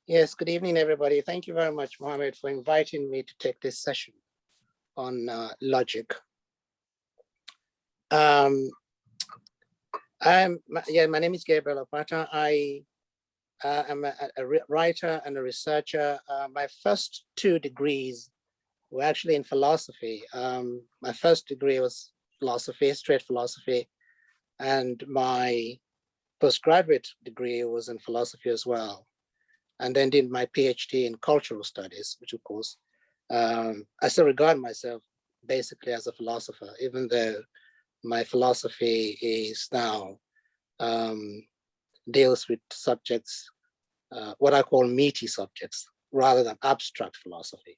Yes, good evening, everybody. Thank you very much, Mohammed, for inviting me to take this session on logic. My name is Gabriel Apata. I am a writer and a researcher. My first 2 degrees were actually in philosophy. My first degree was philosophy, straight philosophy, and my postgraduate degree was in philosophy as well. And then did my PhD in cultural studies, which of course, I still regard myself basically as a philosopher, even though my philosophy is now deals with subjects, what I call meaty subjects, rather than abstract philosophy.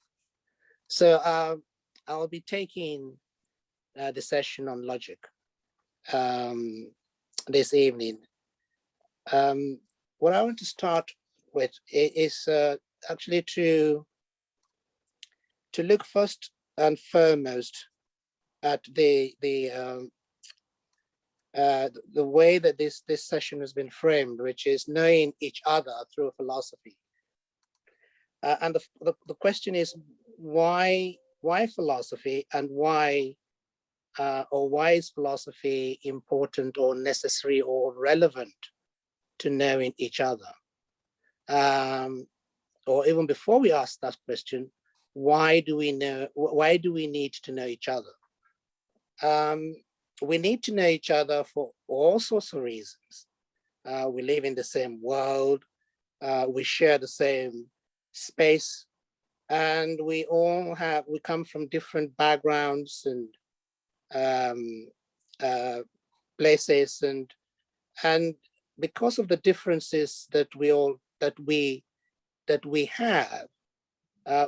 So I'll be taking the session on logic this evening. What I want to start with is actually to look first and foremost at the way that this session has been framed, which is knowing each other through philosophy. And the question is why philosophy, and why is philosophy important or necessary or relevant to knowing each other? Or even before we ask that question, why do we need to know each other? We need to know each other for all sorts of reasons. We live in the same world, we share the same space, and we come from different backgrounds and places, and because of the differences that we have,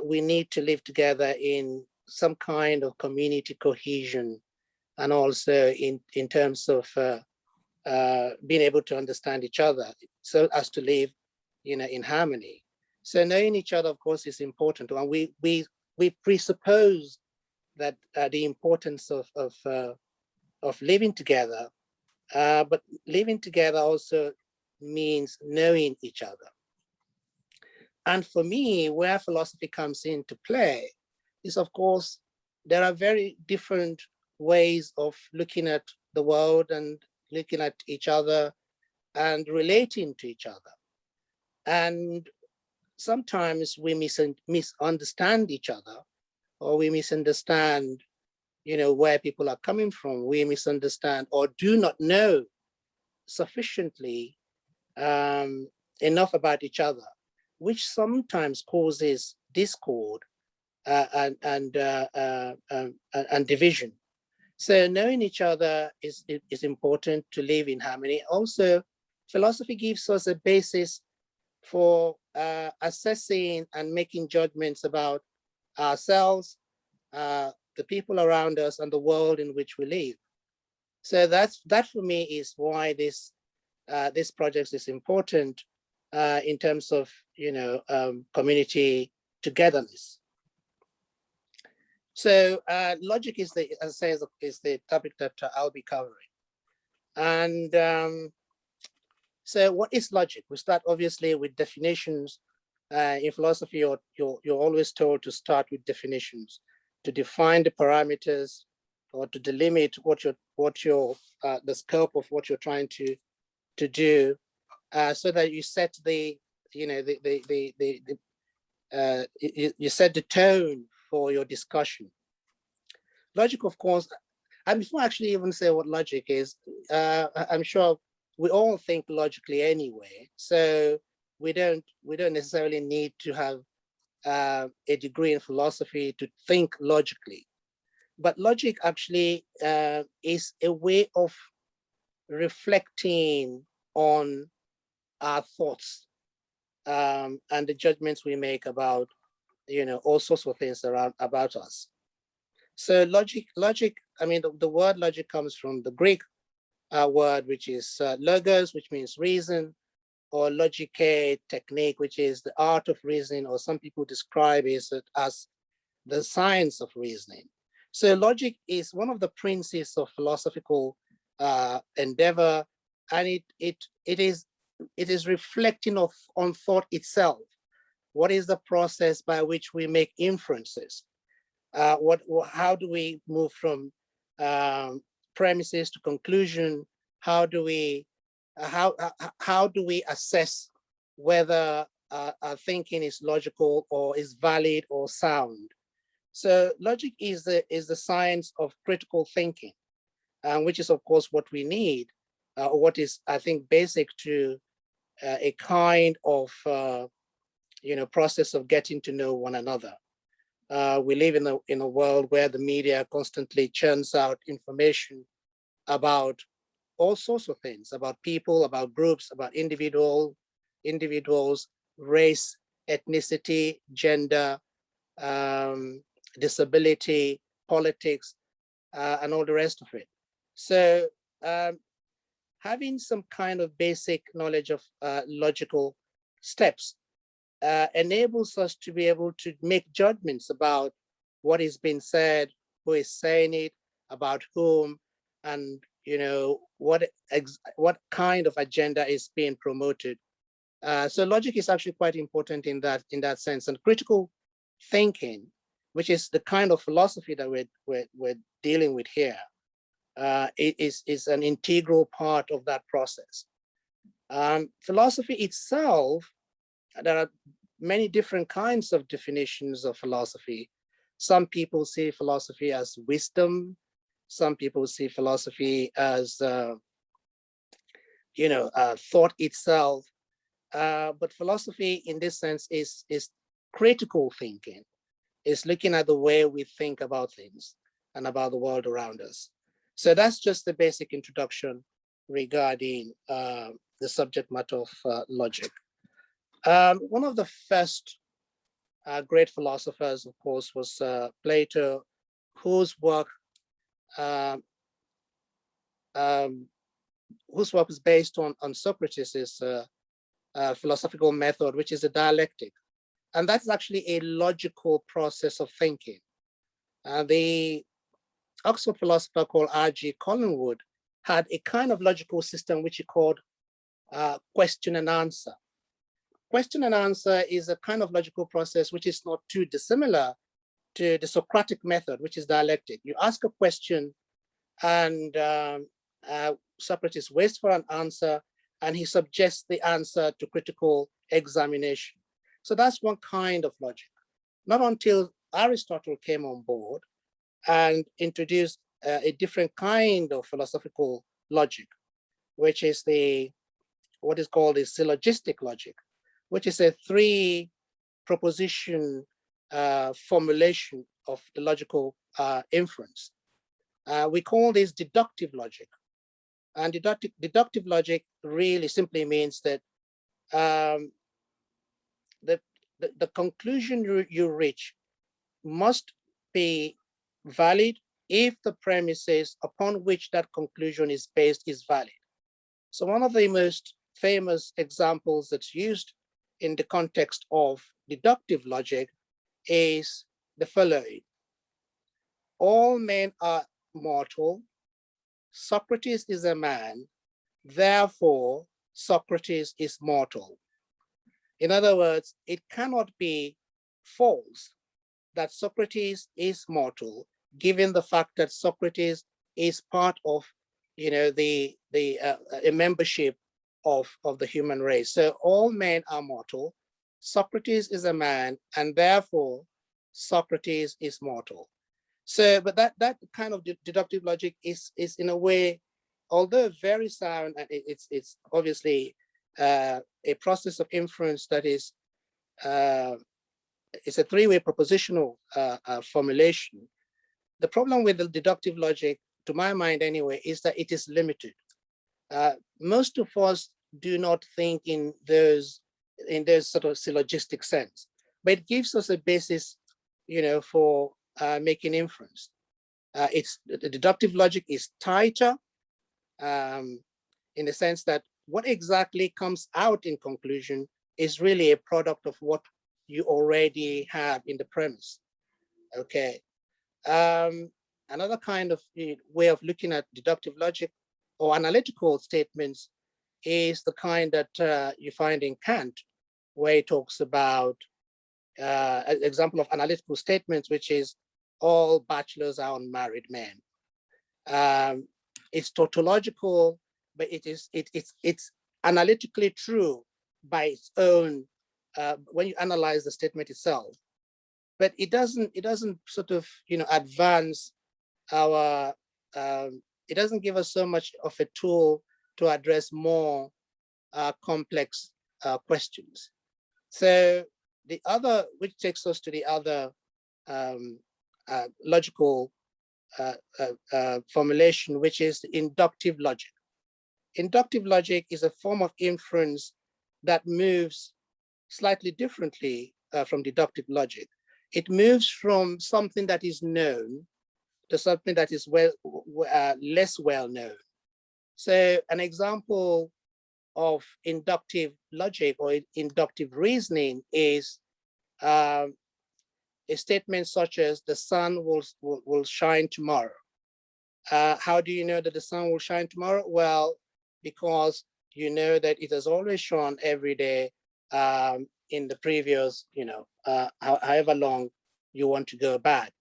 we need to live together in some kind of community cohesion, and also in terms of being able to understand each other, so as to live, in harmony. So knowing each other, of course, is important, and we presuppose that the importance of living together, but living together also means knowing each other. And for me, where philosophy comes into play is, of course, there are very different ways of looking at the world and looking at each other and relating to each other. And sometimes we misunderstand each other, or we misunderstand, where people are coming from. We misunderstand or do not know sufficiently enough about each other, which sometimes causes discord and division. So knowing each other is important to live in harmony. Also, philosophy gives us a basis for assessing and making judgments about ourselves, the people around us, and the world in which we live. So that for me is why this project is important in terms of community togetherness. So logic is the topic that I'll be covering. And so what is logic? We start obviously with definitions. In philosophy, you're always told to start with definitions, to define the parameters, or to delimit the scope of what you're trying to do, so that you set you set the tone for your discussion. Logic, of course, and before I actually even say what logic is, I'm sure we all think logically anyway, so we don't necessarily need to have a degree in philosophy to think logically. But logic actually is a way of reflecting on our thoughts and the judgments we make about all sorts of things about us. So logic, I mean, the word logic comes from the Greek word, which is logos, which means reason, or logike, technique, which is the art of reasoning, or some people describe it as the science of reasoning. So logic is one of the principles of philosophical endeavor, and it is reflecting on thought itself, What is the process by which we make inferences? How do we move from premises to conclusion? How do we assess whether our thinking is logical or is valid or sound? So logic is the science of critical thinking, which is of course what we need, or what is, I think, basic to a kind of process of getting to know one another. We live in a world where the media constantly churns out information about all sorts of things, about people, about groups, about individuals, race, ethnicity, gender, disability, politics, and all the rest of it. So having some kind of basic knowledge of logical steps enables us to be able to make judgments about what is being said, who is saying it, about whom, and what kind of agenda is being promoted. So logic is actually quite important in that sense. And critical thinking, which is the kind of philosophy that we're dealing with here, is an integral part of that process. Philosophy itself, there are many different kinds of definitions of philosophy. Some people see philosophy as wisdom. Some people see philosophy as thought itself. But philosophy, in this sense, is critical thinking. It's looking at the way we think about things and about the world around us. So that's just the basic introduction regarding the subject matter of logic. One of the first great philosophers, of course, was Plato, whose work is based on Socrates' philosophical method, which is a dialectic. And that's actually a logical process of thinking. The Oxford philosopher called R.G. Collingwood had a kind of logical system which he called question and answer. Question and answer is a kind of logical process which is not too dissimilar to the Socratic method, which is dialectic. You ask a question, and Socrates waits for an answer, and he subjects the answer to critical examination. So that's one kind of logic. Not until Aristotle came on board and introduced a different kind of philosophical logic, which is what is called the syllogistic logic, which is a three proposition formulation of the logical inference. We call this deductive logic. And deductive logic really simply means that the conclusion you reach must be valid if the premises upon which that conclusion is based is valid. So one of the most famous examples that's used in the context of deductive logic is the following. All men are mortal. Socrates is a man. Therefore, Socrates is mortal. In other words, it cannot be false that Socrates is mortal, given the fact that Socrates is part of, a membership of the human race. So all men are mortal. Socrates is a man, and therefore Socrates is mortal. So, but that kind of deductive logic is in a way, although very sound, and it's obviously a process of inference that is it's a three-way propositional formulation. The problem with the deductive logic, to my mind anyway, is that it is limited. Most of us do not think in those sort of syllogistic sense, but it gives us a basis, for making inference. The deductive logic is tighter in the sense that what exactly comes out in conclusion is really a product of what you already have in the premise. Okay. Another kind of way of looking at deductive logic or analytical statements is the kind that you find in Kant, where he talks about an example of analytical statements, which is all bachelors are unmarried men. It's tautological, but it's analytically true by its own when you analyze the statement itself. But it doesn't sort of advance our it doesn't give us so much of a tool to address more complex questions. So the other, which takes us to the other logical formulation, which is inductive logic. Inductive logic is a form of inference that moves slightly differently from deductive logic. It moves from something that is known to something that is less well known. So an example of inductive logic or inductive reasoning is a statement such as the sun will shine tomorrow. How do you know that the sun will shine tomorrow? Well, because you know that it has always shone every day in the previous, however long you want to go back.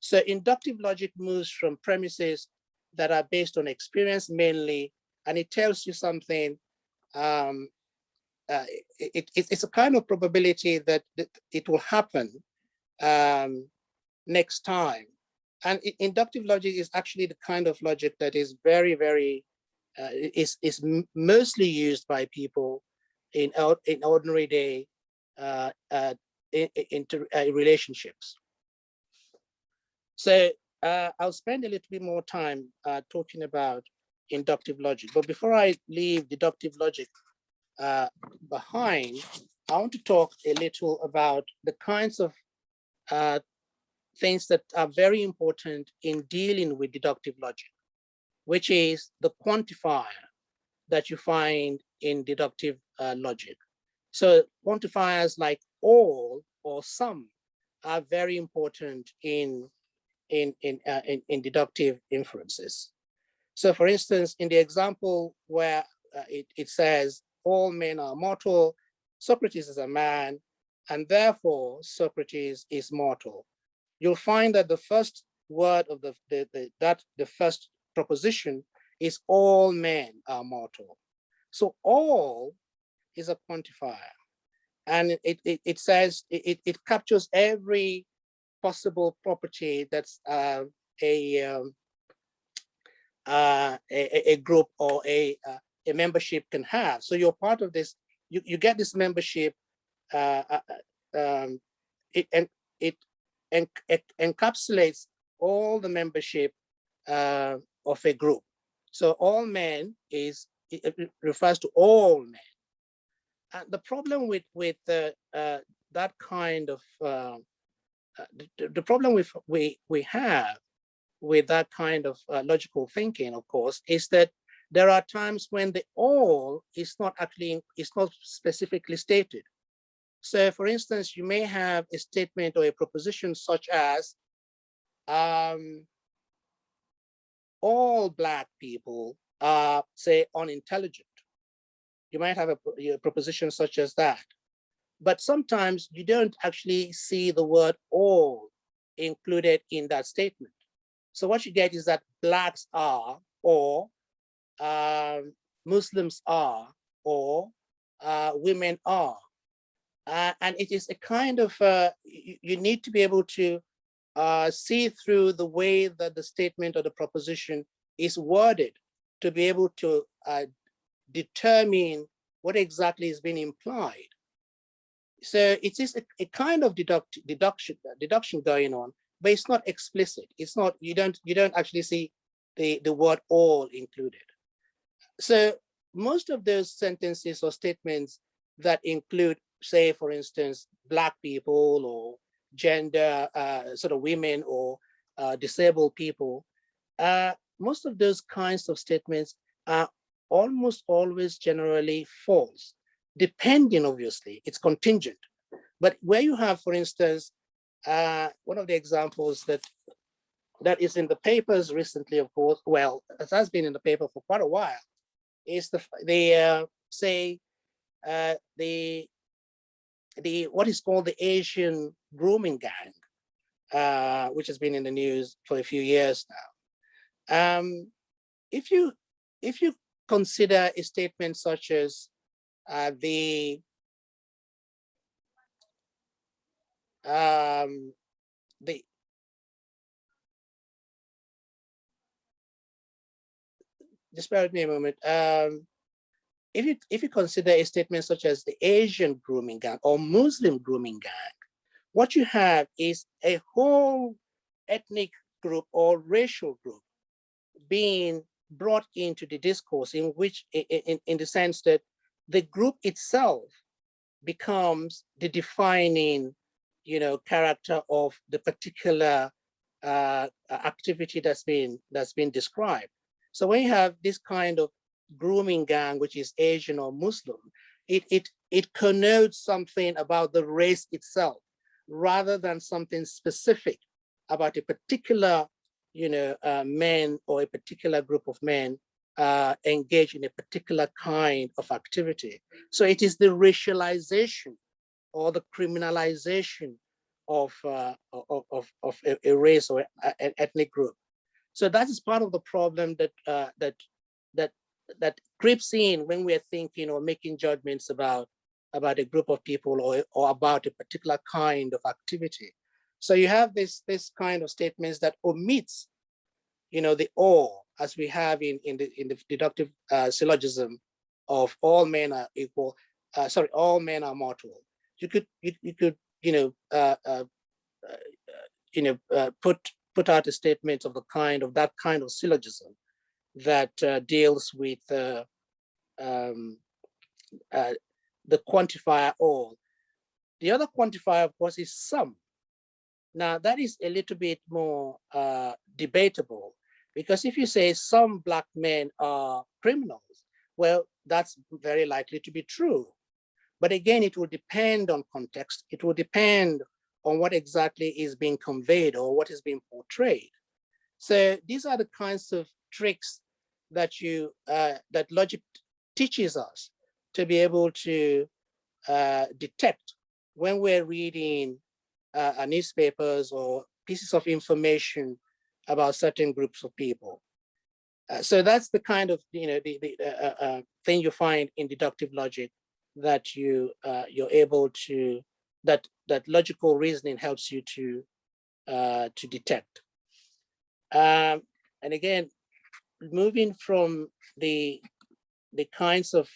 So inductive logic moves from premises that are based on experience mainly, and it tells you something. It's a kind of probability that it will happen next time. And inductive logic is actually the kind of logic that is very, very, is mostly used by people in ordinary day relationships. So I'll spend a little bit more time talking about inductive logic. But before I leave deductive logic behind, I want to talk a little about the kinds of things that are very important in dealing with deductive logic, which is the quantifier that you find in deductive logic. So quantifiers like all or some are very important in deductive inferences. So for instance, in the example where it says all men are mortal, Socrates is a man, and therefore Socrates is mortal. You'll find that the first word of the first proposition is all men are mortal. So all is a quantifier, and it says it captures every possible property that's a group or a membership can have. So you're part of this. You get this membership. It encapsulates all the membership of a group. So all men it refers to all men. And the problem with that kind of the problem we have with that kind of logical thinking, of course, is that there are times when the all is not specifically stated. So for instance, you may have a statement or a proposition such as all Black people are, say, unintelligent. You might have a proposition such as that. But sometimes you don't actually see the word all included in that statement. So what you get is that Blacks are, or Muslims are, or women are. And it is a kind of, you need to be able to see through the way that the statement or the proposition is worded to be able to determine what exactly is being implied. So it is a kind of deduction going on, but it's not explicit. It's not, you don't actually see the word all included. So most of those sentences or statements that include, say, for instance, Black people or gender, sort of women or disabled people, most of those kinds of statements are almost always generally false, depending, obviously, it's contingent. But where you have, for instance, one of the examples that is in the papers recently, of course, well, it has been in the paper for quite a while, is the what is called the Asian grooming gang, which has been in the news for a few years now. If you consider a statement such as the just bear with me a moment. If you consider a statement such as the Asian grooming gang or Muslim grooming gang, what you have is a whole ethnic group or racial group being brought into the discourse, in which, in the sense that the group itself becomes the defining, character of the particular activity that's been described. So when you have this kind of grooming gang, which is Asian or Muslim, it connotes something about the race itself, rather than something specific about a particular, men or a particular group of men engaged in a particular kind of activity. So it is the racialization or the criminalization of a race or an ethnic group. So that is part of the problem that creeps in when we're thinking or making judgments about a group of people or about a particular kind of activity. So you have this kind of statements that omits, the all, as we have in the deductive syllogism of all men are equal. All men are mortal. You could put out a statement of that kind of syllogism that deals with the quantifier all. The other quantifier, of course, is some. Now, that is a little bit more debatable, because if you say some Black men are criminals, well, that's very likely to be true. But again, it will depend on context. It will depend on what exactly is being conveyed or what is being portrayed. So these are the kinds of tricks that that logic teaches us to be able to detect when we're reading newspapers or pieces of information about certain groups of people. So that's the kind of thing you find in deductive logic that you're able to that logical reasoning helps you to detect. And again, moving from the kinds of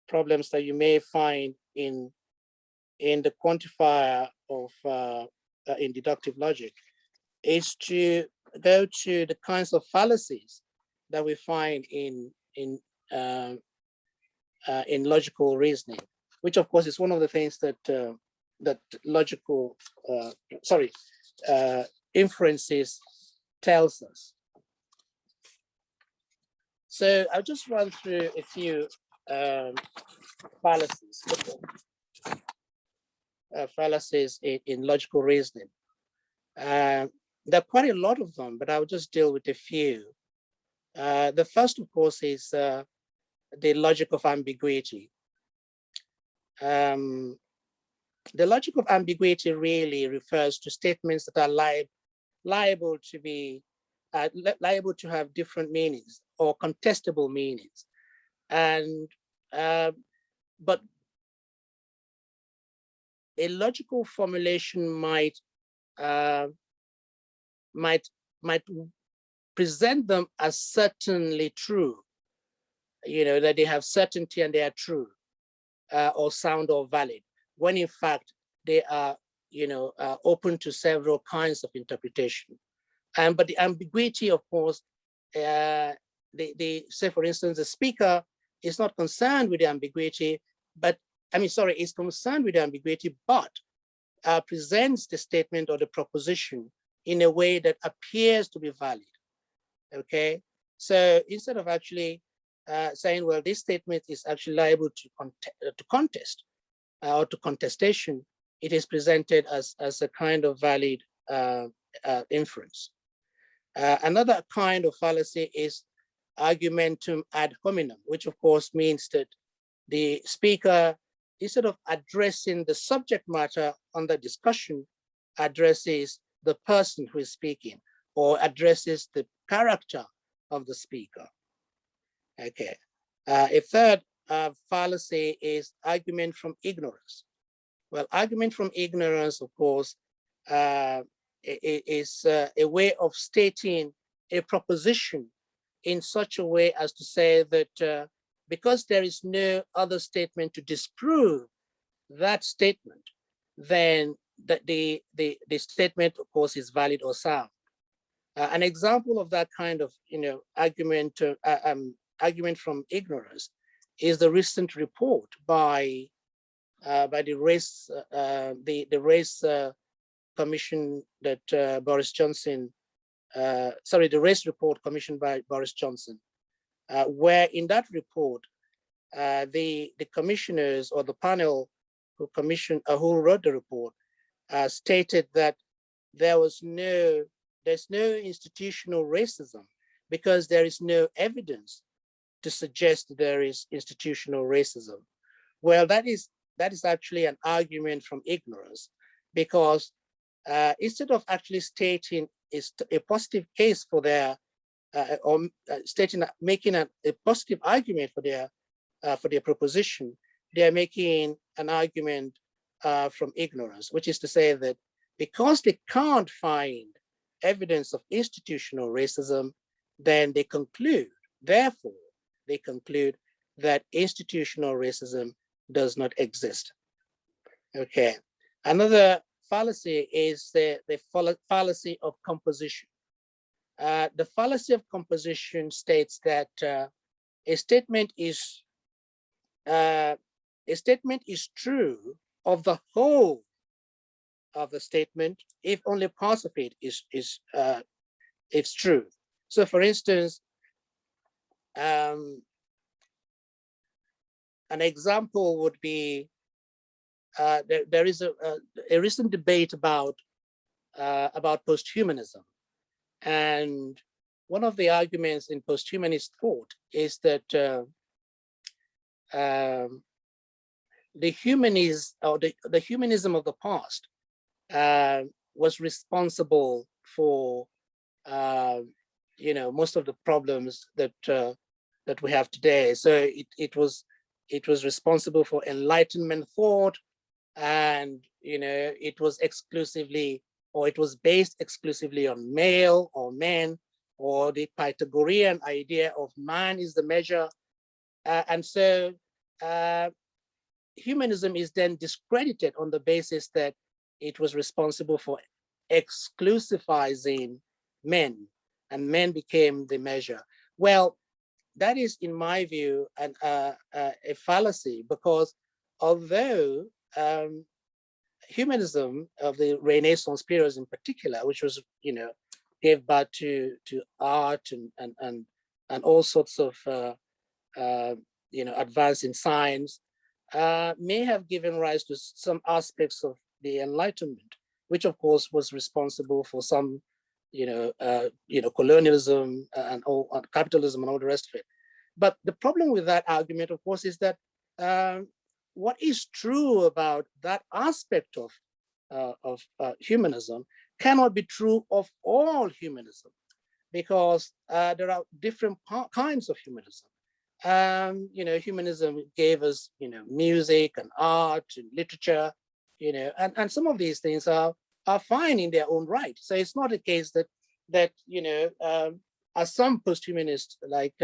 problems that you may find in the quantifier of in deductive logic, is to go to the kinds of fallacies that we find in logical reasoning, which of course is one of the things that that logical inferences tells us. So I'll just run through a few fallacies. Fallacies in logical reasoning. There are quite a lot of them, but I'll just deal with a few. The first, of course, is the logic of ambiguity. The logic of ambiguity really refers to statements that are liable to be liable to have different meanings or contestable meanings, and but a logical formulation might present them as certainly true, that they have certainty and they are true, or sound or valid, when in fact they are, open to several kinds of interpretation. But the ambiguity, of course, say for instance, the speaker is not concerned with the ambiguity, but is concerned with the ambiguity, but presents the statement or the proposition in a way that appears to be valid. Okay, so instead of actually saying, well, this statement is actually liable to contest or to contestation, it is presented as a kind of valid inference. Another kind of fallacy is argumentum ad hominem, which of course means that the speaker instead of addressing the subject matter under discussion, addresses the person who is speaking or addresses the character of the speaker. Okay. A third fallacy is argument from ignorance. Well, argument from ignorance, of course, is a way of stating a proposition in such a way as to say that because there is no other statement to disprove that statement, then the statement, of course, is valid or sound. An example of that kind of argument from ignorance is the recent report by the race commission that Boris Johnson, the race report commissioned by Boris Johnson, where in that report, the commissioners or the panel who wrote the report stated that there's no institutional racism because there is no evidence to suggest there is institutional racism. Well, that is actually an argument from ignorance, because instead of actually stating a positive case for their making a positive argument for their proposition, they are making an argument from ignorance, which is to say that because they can't find evidence of institutional racism, then they conclude that institutional racism does not exist. Okay. Another fallacy is the fallacy of composition. The fallacy of composition states that a statement is true of the whole of the statement if only parts of it is true. So, for instance, an example would be there is a recent debate about posthumanism, and one of the arguments in posthumanist thought is that the humanism of the past was responsible for most of the problems that we have today. So it was responsible for Enlightenment thought, and it was based exclusively on male or men, or the Pythagorean idea of man is the measure, and so humanism is then discredited on the basis that it was responsible for exclusivizing men, and men became the measure. Well, that is, in my view, a fallacy, because although humanism of the Renaissance period in particular, which was, gave birth to art and all sorts of, advance in science, may have given rise to some aspects of the Enlightenment, which of course was responsible for some, colonialism and capitalism and all the rest of it. But the problem with that argument, of course, is that what is true about that aspect of humanism cannot be true of all humanism, because there are different kinds of humanism. Humanism gave us, music and art and literature, and some of these things are fine in their own right. So it's not a case that as some posthumanists like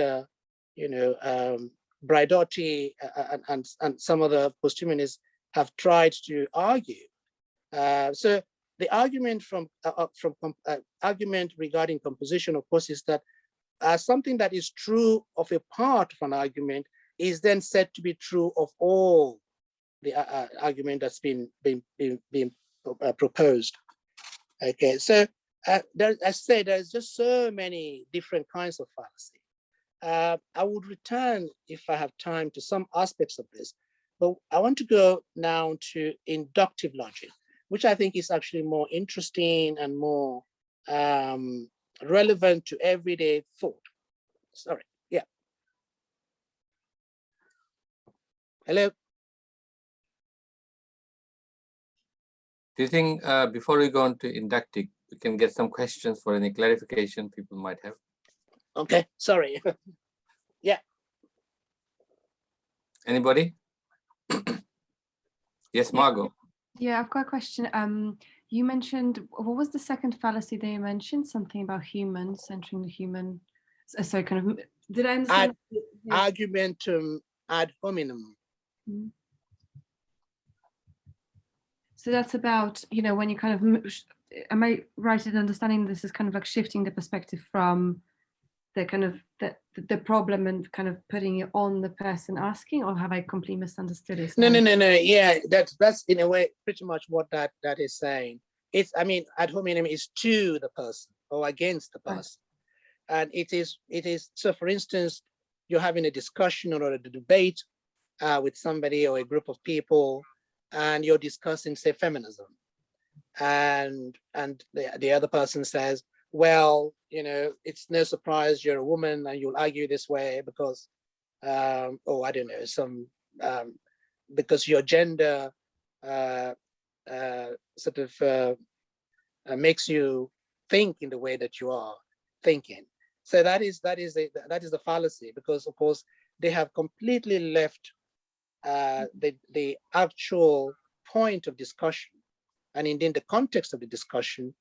Braidotti and some other posthumanists have tried to argue. So the argument argument regarding composition, of course, is that something that is true of a part of an argument is then said to be true of all the argument that's been proposed. Okay, so as I say, there's just so many different kinds of fallacy. I would return, if I have time, to some aspects of this, but I want to go now to inductive logic, which I think is actually more interesting and more relevant to everyday thought. Sorry, yeah. Hello. Do you think before we go on to inductive, we can get some questions for any clarification people might have? Okay, sorry. Yeah. Anybody? Yes, Margot. Yeah, I've got a question. You mentioned, what was the second fallacy that you mentioned? Something about humans, centering the human. So kind of, did I understand? Argumentum ad hominem. Mhm. So that's about, when you kind of, am I right in understanding this is kind of like shifting the perspective from the kind of the problem and kind of putting it on the person asking, or have I completely misunderstood it? No. Yeah, that's in a way pretty much what that is saying. It's, I mean, ad hominem is to the person or against the person, and it is. So, for instance, you're having a discussion or a debate with somebody or a group of people, and you're discussing, say, feminism, and the other person says, well, it's no surprise you're a woman and you'll argue this way because, I don't know, because your gender sort of makes you think in the way that you are thinking. So that is the fallacy, because of course they have completely left the actual point of discussion and indeed the context of the discussion,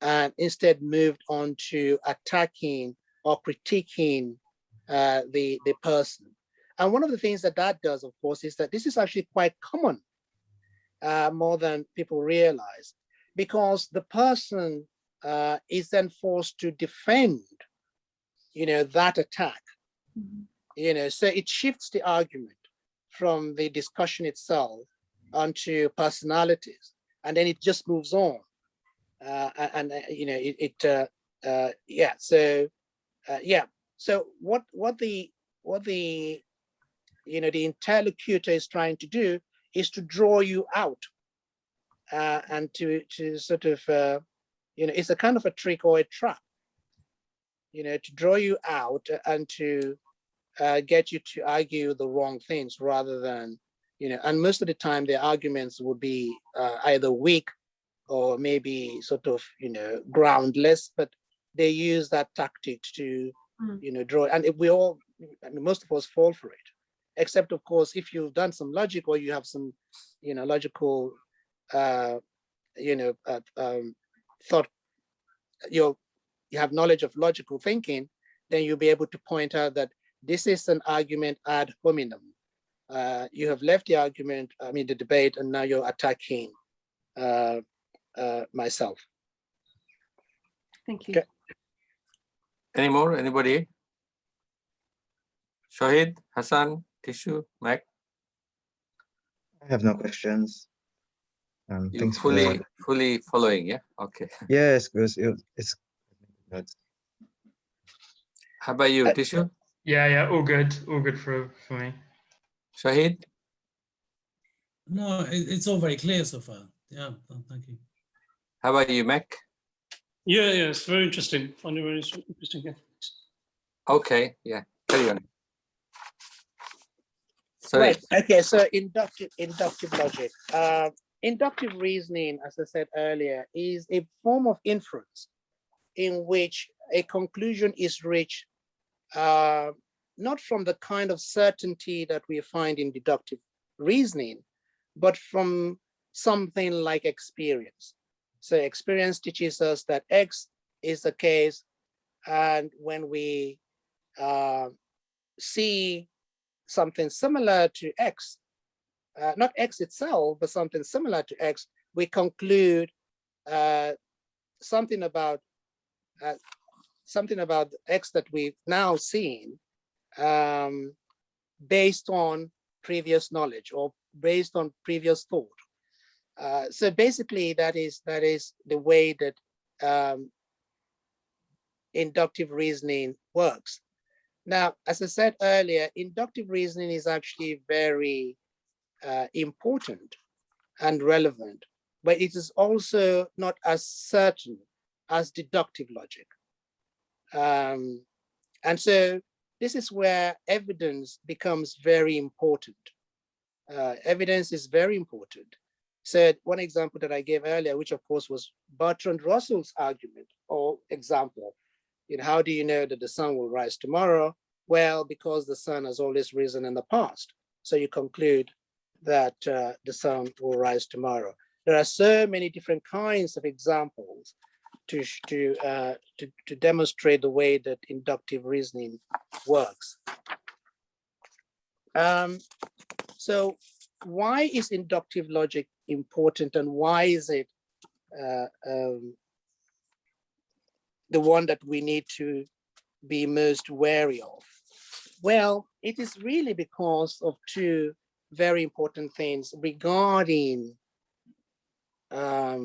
and instead moved on to attacking or critiquing the person. And one of the things that does, of course, is that this is actually quite common, more than people realize, because the person is then forced to defend, that attack. Mhm. So it shifts the argument from the discussion itself onto personalities, and then it just moves on. Yeah. So what the the interlocutor is trying to do is to draw you out, and to sort of it's a kind of a trick or a trap, to draw you out and to get you to argue the wrong things rather than, and most of the time the arguments would be either weak or maybe sort of, groundless, but they use that tactic to, draw. And if we all, I mean, most of us fall for it, except of course, if you've done some logic or you have some, logical, thought, you have knowledge of logical thinking, then you'll be able to point out that this is an argument ad hominem. You have left the argument, the debate, and now you're attacking myself. Thank you. Okay. Any more? Anybody? Shahid, Hassan, Tishu, Mac? I have no questions. You Thanks for the... fully following, yeah? Okay. Yes, because it's good. How about you, Tishu? Yeah, all good for me. Shahid? No, it's all very clear so far. Yeah, thank you. How about you, Mac? Yeah, it's very interesting. Find it very interesting. Yeah. Okay, yeah, carry on. Sorry. Right. Okay. So inductive logic, inductive reasoning, as I said earlier, is a form of inference in which a conclusion is reached, not from the kind of certainty that we find in deductive reasoning, but from something like experience. So experience teaches us that X is the case, and when we see something similar to X, not X itself, but something similar to X, we conclude something about X that we've now seen, based on previous knowledge or based on previous thought. So basically, that is the way that inductive reasoning works. Now, as I said earlier, inductive reasoning is actually very important and relevant, but it is also not as certain as deductive logic. And so this is where evidence becomes very important. Evidence is very important. So one example that I gave earlier, which of course was Bertrand Russell's argument or example, how do you know that the sun will rise tomorrow? Well, because the sun has always risen in the past. So you conclude that the sun will rise tomorrow. There are so many different kinds of examples to demonstrate the way that inductive reasoning works. So why is inductive logic important, and why is it the one that we need to be most wary of? Well, it is really because of two very important things regarding our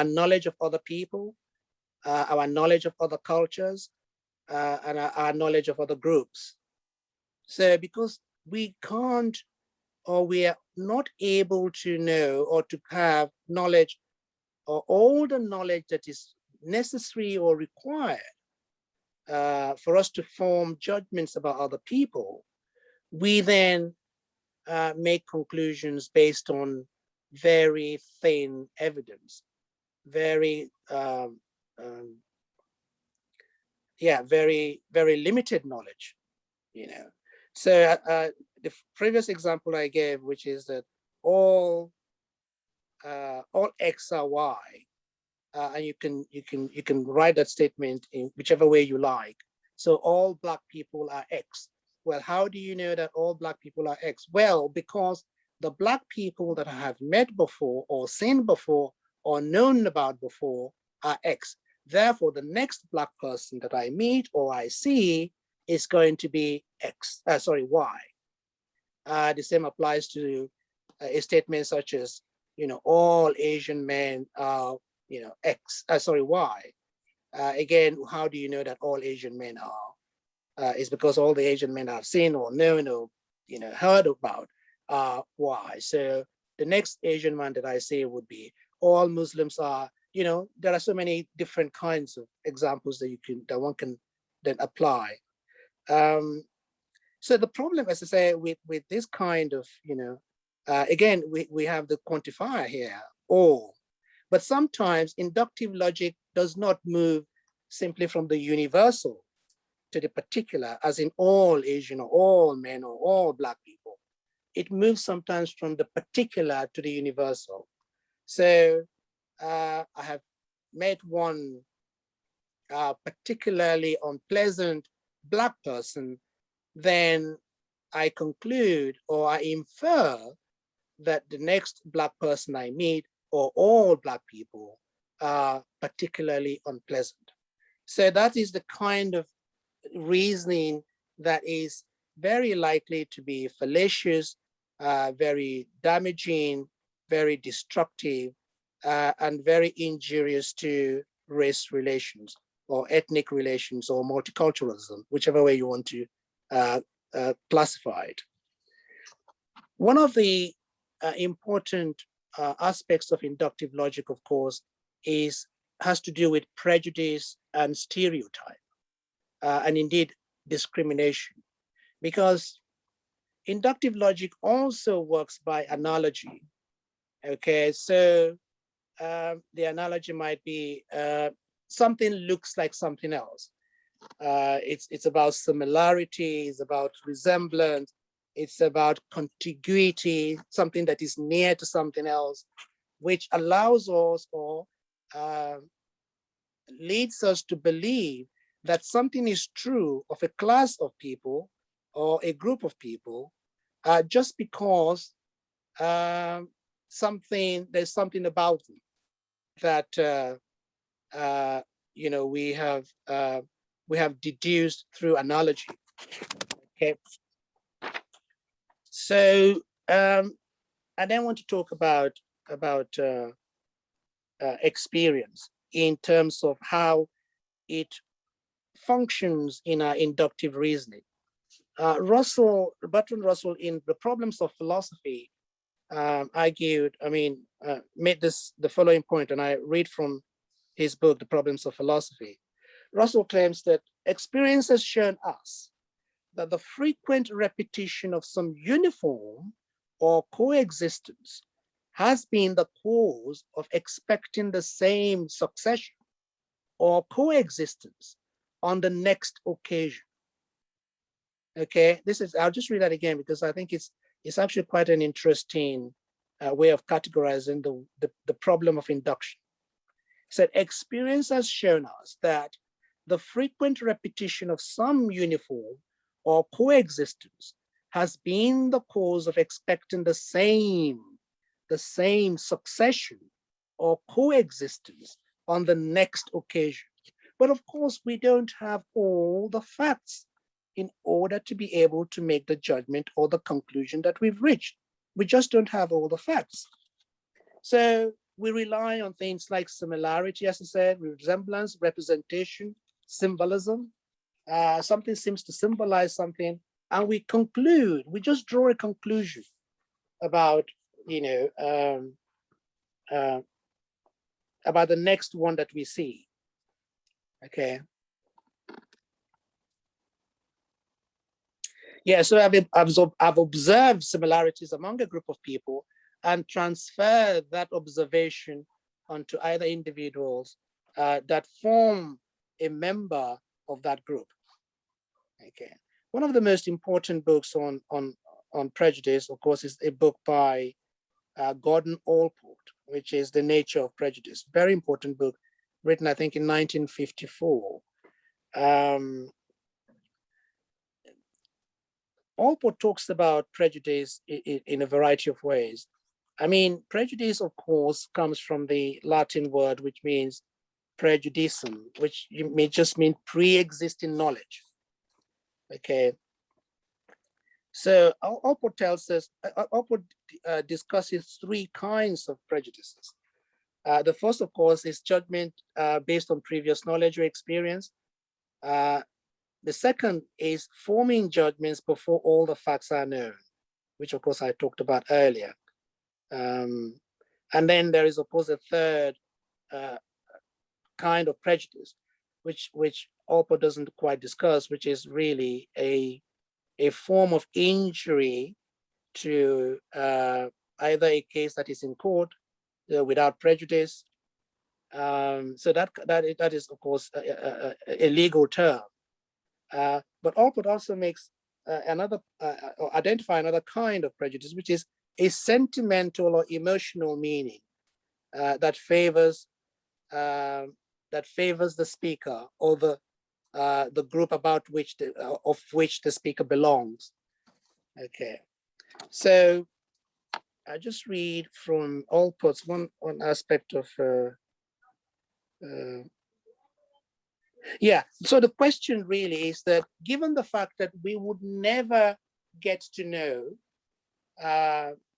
knowledge of other people, our knowledge of other cultures, and our knowledge of other groups. So because we can't, or we are not able to know or to have knowledge, or all the knowledge that is necessary or required for us to form judgments about other people, we then make conclusions based on very thin evidence, very very limited knowledge, So the previous example I gave, which is that all X are Y, and you can write that statement in whichever way you like. So all Black people are X. Well, how do you know that all Black people are X? Well, because the Black people that I have met before, or seen before, or known about before are X. Therefore, the next Black person that I meet or I see is going to be Y. The same applies to a statement such as, all Asian men are, Y. Again, how do you know that all Asian men are? It's because all the Asian men I've seen or known or, heard about are Y. So the next Asian man that I see would be all Muslims are, there are so many different kinds of examples that one can then apply. So the problem, as I say, with this kind of, again, we have the quantifier here, all, but sometimes inductive logic does not move simply from the universal to the particular, as in all Asian or all men or all Black people. It moves sometimes from the particular to the universal. So I have met one particularly unpleasant Black person, then I conclude or I infer that the next Black person I meet or all Black people are particularly unpleasant. So that is the kind of reasoning that is very likely to be fallacious, very damaging, very destructive, and very injurious to race relations or ethnic relations or multiculturalism, whichever way you want to classify it. One of the important aspects of inductive logic, of course, has to do with prejudice and stereotype, and indeed discrimination, because inductive logic also works by analogy. Okay, so the analogy might be something looks like something else. It's about similarity, it's about resemblance, it's about contiguity, something that is near to something else, which allows us or leads us to believe that something is true of a class of people or a group of people just because there's something about them that we have deduced through analogy. Okay, so I then want to talk about experience in terms of how it functions in our inductive reasoning. Bertrand Russell, in The Problems of Philosophy, made the following point, and I read from his book, The Problems of Philosophy. Russell claims that experience has shown us that the frequent repetition of some uniform or coexistence has been the cause of expecting the same succession or coexistence on the next occasion. Okay, I'll just read that again because I think it's actually quite an interesting way of categorizing the problem of induction. It said, experience has shown us that the frequent repetition of some uniform or coexistence has been the cause of expecting the same succession or coexistence on the next occasion. But of course, we don't have all the facts in order to be able to make the judgment or the conclusion that we've reached. We just don't have all the facts. So we rely on things like similarity, as I said, resemblance, representation, symbolism. Something seems to symbolize something, and we conclude, we just draw a conclusion about, about the next one that we see. Okay. Yeah, so I've observed similarities among a group of people and transferred that observation onto either individuals that form a member of that group. Okay. One of the most important books on prejudice, of course, is a book by Gordon Allport, which is The Nature of Prejudice. Very important book, written, I think, in 1954. Allport talks about prejudice in a variety of ways. I mean, prejudice, of course, comes from the Latin word, which means prejudicum, which may just mean pre-existing knowledge. Okay. So Allport tells us, Allport discusses three kinds of prejudices. The first, of course, is judgment based on previous knowledge or experience. The second is forming judgments before all the facts are known, which of course I talked about earlier. And then there is, of course, a third kind of prejudice, which Allport doesn't quite discuss, which is really a form of injury to either a case that is in court without prejudice. So that is, of course, a legal term. But Allport also makes identify another kind of prejudice, which is a sentimental or emotional meaning that favors the speaker or the group about which of which the speaker belongs. Okay, so I just read from Allport's one aspect of. Yeah, so the question really is that given the fact that we would never get to know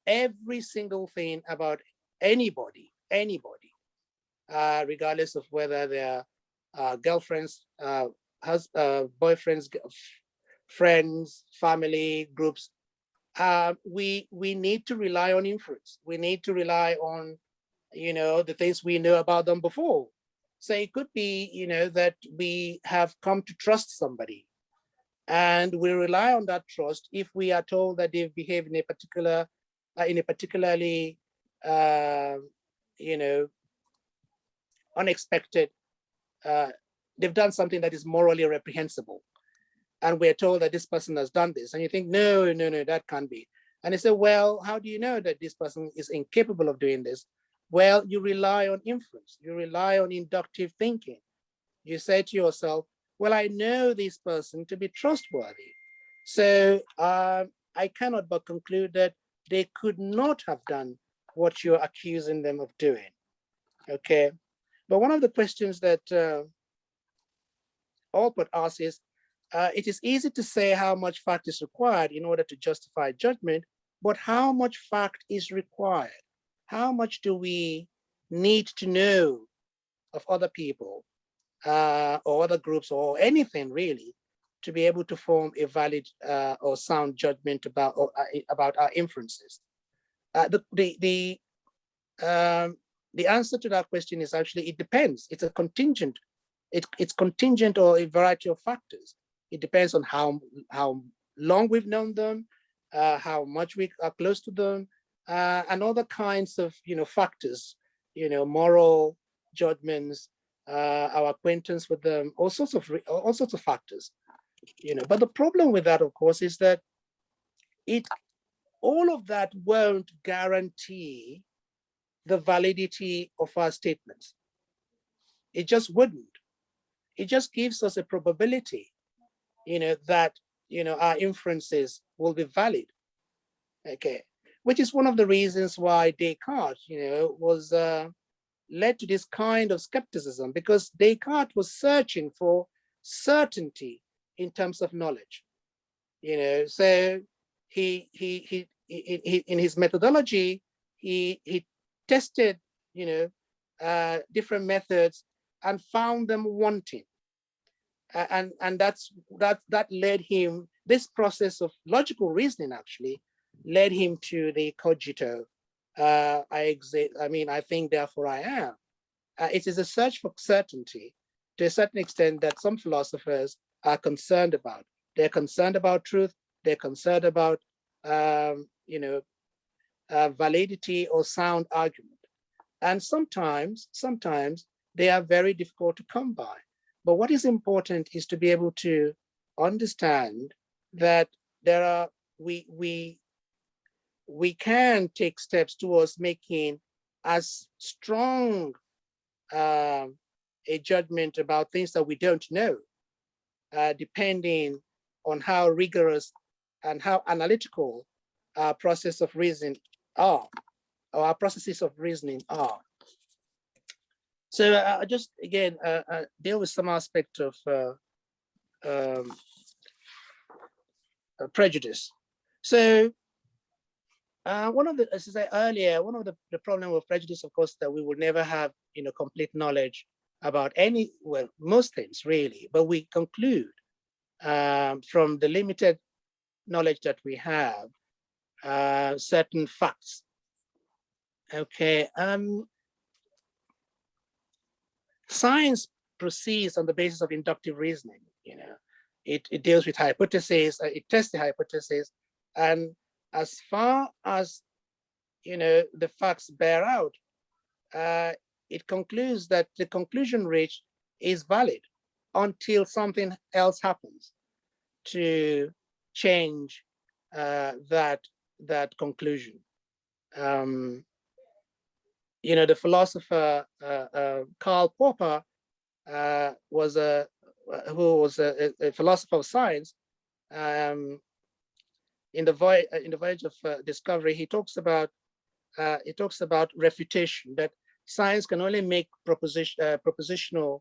every single thing about anybody, regardless of whether they're girlfriends, boyfriends, friends, family, groups, we need to rely on inference. We need to rely on, the things we know about them before. So it could be, that we have come to trust somebody, and we rely on that trust if we are told that they've behaved in a particularly, unexpected. They've done something that is morally reprehensible, and we're told that this person has done this, and you think, no, that can't be. And they say, well, how do you know that this person is incapable of doing this? Well, you rely on inference. You rely on inductive thinking. You say to yourself, well, I know this person to be trustworthy. So I cannot but conclude that they could not have done what you're accusing them of doing. Okay. But one of the questions that Allport asks is, it is easy to say how much fact is required in order to justify judgment, but how much fact is required? How much do we need to know of other people or other groups or anything really to be able to form a valid or sound judgment about our inferences? The answer to that question is actually, it depends. It's a contingent. It's contingent or a variety of factors. It depends on how long we've known them, how much we are close to them, and other kinds of factors, moral judgments, our acquaintance with them, all sorts of factors. But the problem with that, of course, is that all of that won't guarantee the validity of our statements. It just wouldn't. It just gives us a probability, that our inferences will be valid. Okay, which is one of the reasons why Descartes, was led to this kind of skepticism, because Descartes was searching for certainty in terms of knowledge. So he in his methodology, he tested, different methods and found them wanting. And that led him, this process of logical reasoning actually led him to the cogito. I think, therefore I am. It is a search for certainty to a certain extent that some philosophers are concerned about. They're concerned about truth. They're concerned about, validity or sound argument. And sometimes they are very difficult to come by. But what is important is to be able to understand that we can take steps towards making as strong a judgment about things that we don't know, depending on how rigorous and how analytical our process of reasoning are, or our processes of reasoning are. So I just again deal with some aspect of prejudice. So one of the, as I said earlier, one of the problem with prejudice, of course, that we will never have complete knowledge about most things really, but we conclude from the limited knowledge that we have certain facts. Okay. Science proceeds on the basis of inductive reasoning. It deals with hypotheses, it tests the hypothesis, and as far as the facts bear out, it concludes that the conclusion reached is valid until something else happens to change that conclusion. The philosopher Karl Popper was a philosopher of science. In the voyage of discovery, he talks about refutation, that science can only make propositional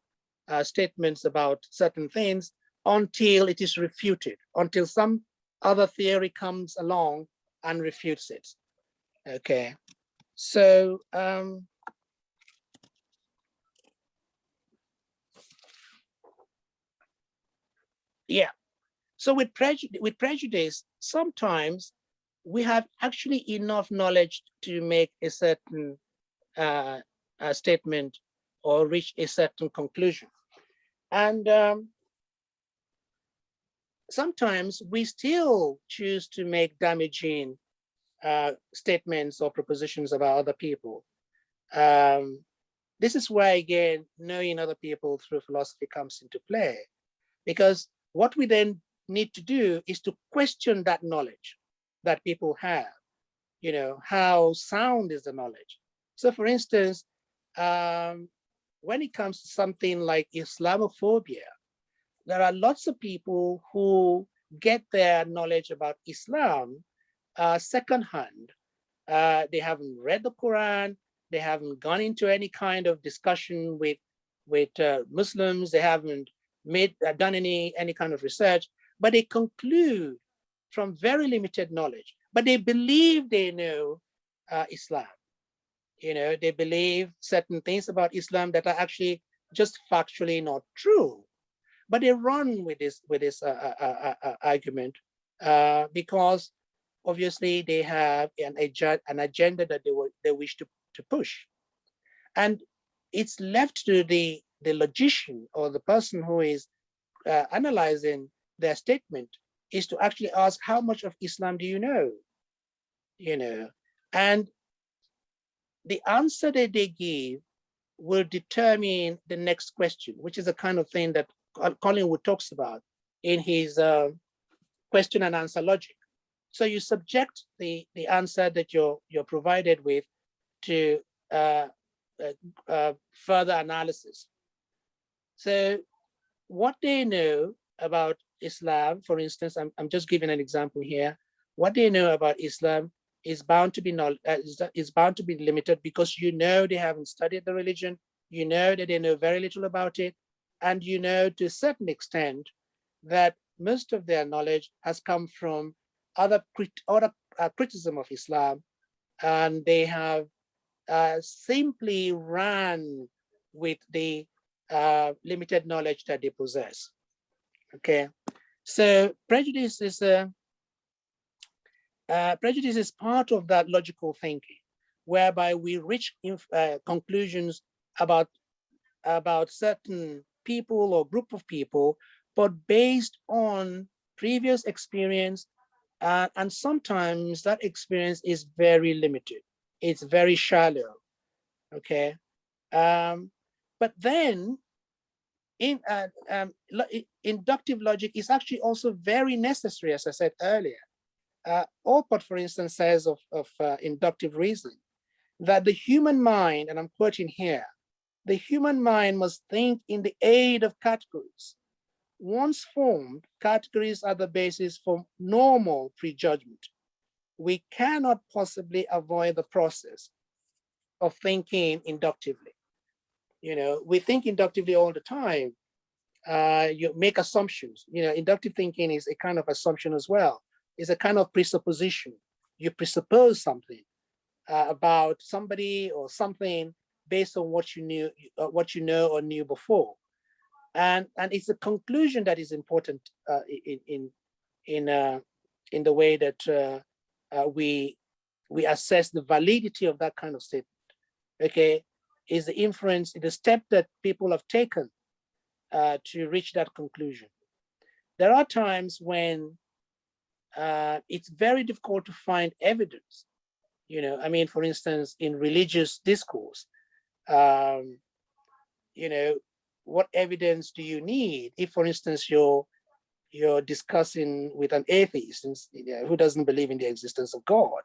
statements about certain things until it is refuted, until some other theory comes along and refutes it. Okay, so yeah. So with prejudice, sometimes we have actually enough knowledge to make a certain statement or reach a certain conclusion. And sometimes we still choose to make damaging statements or propositions about other people. This is where, again, knowing other people through philosophy comes into play, because what we then need to do is to question that knowledge that people have. How sound is the knowledge? So for instance, when it comes to something like Islamophobia, there are lots of people who get their knowledge about Islam secondhand. They haven't read the Quran, they haven't gone into any kind of discussion with Muslims, they haven't done any kind of research, but they conclude from very limited knowledge, but they believe they know Islam. They believe certain things about Islam that are actually just factually not true, but they run with this argument because obviously they have an agenda that they wish to push, and it's left to the logician or the person who is analyzing their statement is to actually ask, how much of Islam do you know? You know, and the answer that they give will determine the next question, which is a kind of thing that Collingwood talks about in his question and answer logic. So you subject the answer that you're provided with to further analysis. So what they know about Islam, for instance, I'm just giving an example here. What they know about Islam is bound to be limited, because you know they haven't studied the religion, you know that they know very little about it, and you know to a certain extent that most of their knowledge has come from other criticism of Islam, and they have simply ran with the limited knowledge that they possess. Okay, so prejudice is part of that logical thinking, whereby we reach conclusions about certain people or group of people, but based on previous experience, and sometimes that experience is very limited. It's very shallow. Okay, but then inductive logic is actually also very necessary, as I said earlier. Alport, for instance, says of inductive reasoning that the human mind, and I'm quoting here, the human mind must think in the aid of categories. Once formed, categories are the basis for normal prejudgment. We cannot possibly avoid the process of thinking inductively. You know, we think inductively all the time. You make assumptions. You know, inductive thinking is a kind of assumption as well. It's a kind of presupposition. You presuppose something about somebody or something based on what you knew, or knew before, and it's a conclusion that is important in the way that we assess the validity of that kind of statement. Okay, is the inference, the step that people have taken to reach that conclusion. There are times when it's very difficult to find evidence. You know, I mean, for instance, in religious discourse, you know, what evidence do you need if, for instance, you're discussing with an atheist who doesn't believe in the existence of God,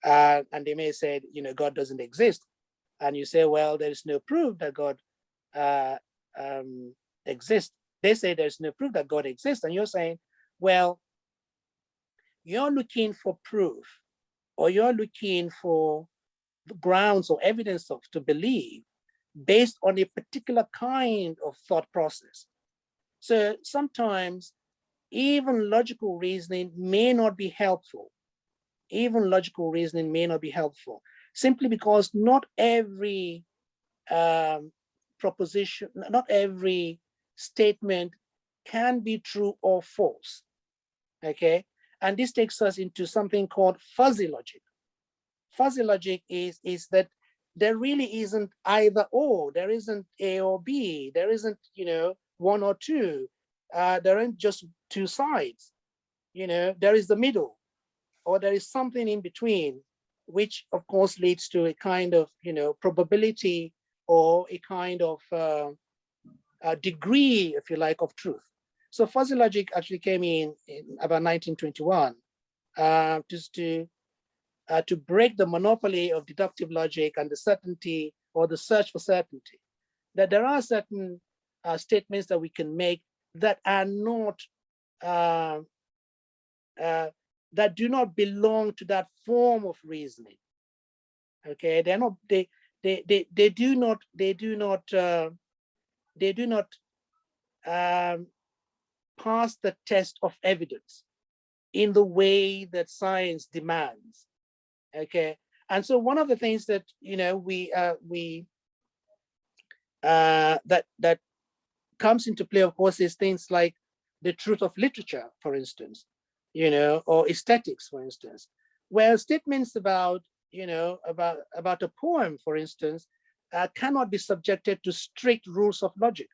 and they may say, you know, God doesn't exist, and you say, well, there is no proof that God exists. They say there's no proof that God exists, and you're saying, well, you're looking for proof, or you're looking for grounds or evidence to believe based on a particular kind of thought process. So sometimes even logical reasoning may not be helpful. Even logical reasoning may not be helpful, simply because not every proposition, not every statement can be true or false. Okay, and this takes us into something called fuzzy logic. Fuzzy logic is that there really isn't either or. There isn't A or B. There isn't, you know, one or two. There aren't just two sides. You know, there is the middle, or there is something in between, which of course leads to a kind of, you know, probability, or a kind of a degree, if you like, of truth. So fuzzy logic actually came in about 1921 to break the monopoly of deductive logic and the certainty, or the search for certainty, that there are certain statements that we can make that are not, that do not belong to that form of reasoning. Okay, they're not, they do not pass the test of evidence in the way that science demands. Okay, and so one of the things that, you know, that comes into play, of course, is things like the truth of literature, for instance, you know, or aesthetics, for instance, where statements about, you know, about a poem, for instance, cannot be subjected to strict rules of logic.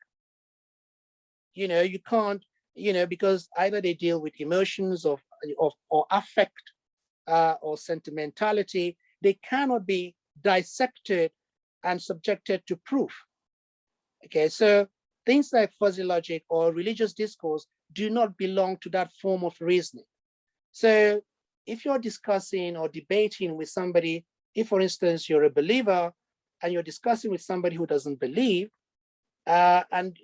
You know, you can't because either they deal with emotions or affect or sentimentality. They cannot be dissected and subjected to proof. Okay, so things like fuzzy logic or religious discourse do not belong to that form of reasoning. So if you're discussing or debating with somebody, if for instance you're a believer and you're discussing with somebody who doesn't believe, and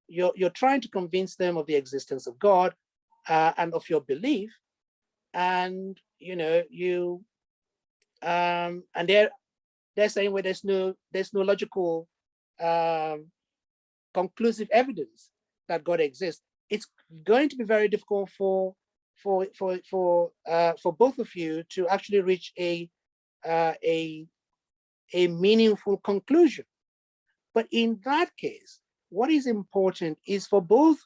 you're trying to convince them of the existence of God and of your belief, and and they're saying, well, there's no logical conclusive evidence that God exists. It's going to be very difficult for both of you to actually reach a meaningful conclusion. But in that case, what is important is for both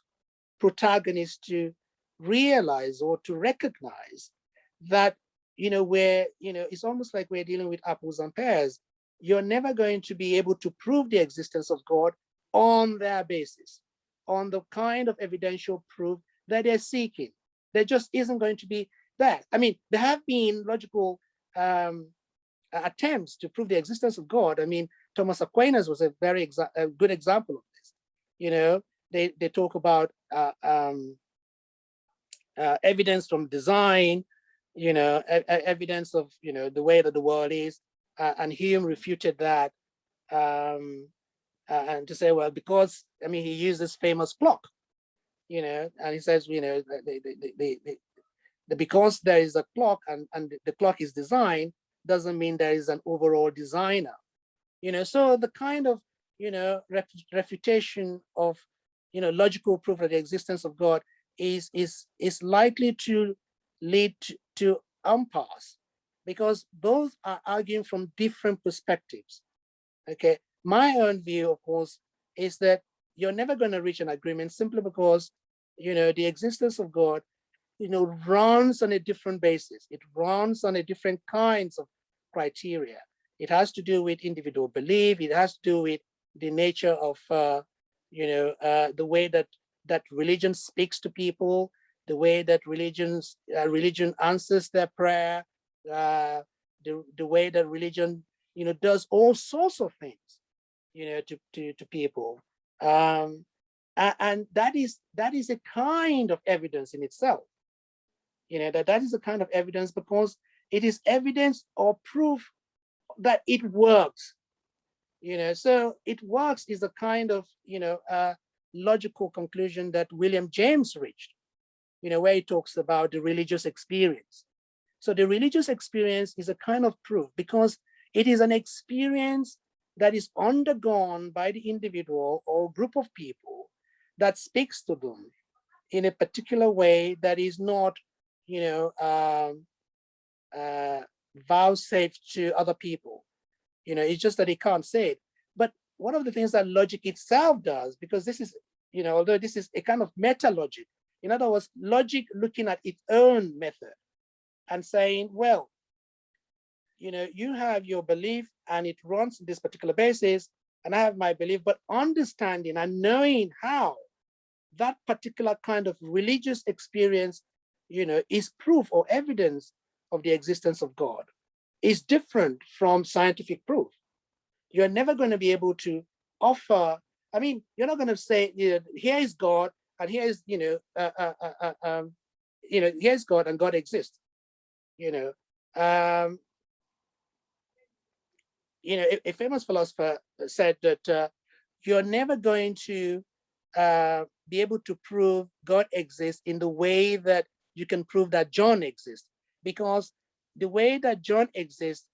protagonists to realize or to recognize that, it's almost like we're dealing with apples and pears. You're never going to be able to prove the existence of God on their basis, on the kind of evidential proof that they're seeking. There just isn't going to be that. I mean, there have been logical attempts to prove the existence of God. I mean, Thomas Aquinas was a very good example of this. They talk about evidence from design, evidence of the way that the world is, and Hume refuted that, and to say, well, because he used this famous clock, and he says, because there is a clock and the clock is designed doesn't mean there is an overall designer. So the kind of refutation of logical proof of the existence of God is likely to lead to impasse, because both are arguing from different perspectives. Okay, my own view, of course, is that you're never going to reach an agreement simply because the existence of God runs on a different basis. It runs on a different kinds of criteria. It has to do with individual belief. It has to do with the nature of the way that religion speaks to people, the way that religion answers their prayer, the way that religion does all sorts of things to people, and that is a kind of evidence in itself. That is a kind of evidence because it is evidence or proof that it works. So it works is a kind of logical conclusion that William James reached, where he talks about the religious experience. So the religious experience is a kind of proof because it is an experience that is undergone by the individual or group of people that speaks to them in a particular way that is not, vouchsafed to other people. It's just that they can't say it. But one of the things that logic itself does, because this is, although this is a kind of meta logic, in other words, logic looking at its own method and saying, well, you have your belief and it runs this particular basis, and I have my belief, but understanding and knowing how that particular kind of religious experience, is proof or evidence of the existence of God is different from scientific proof. You're never going to be able to offer, you're not going to say, here is God and here is, here's God and God exists. A famous philosopher said that you're never going to be able to prove God exists in the way that you can prove that John exists, because the way that John exists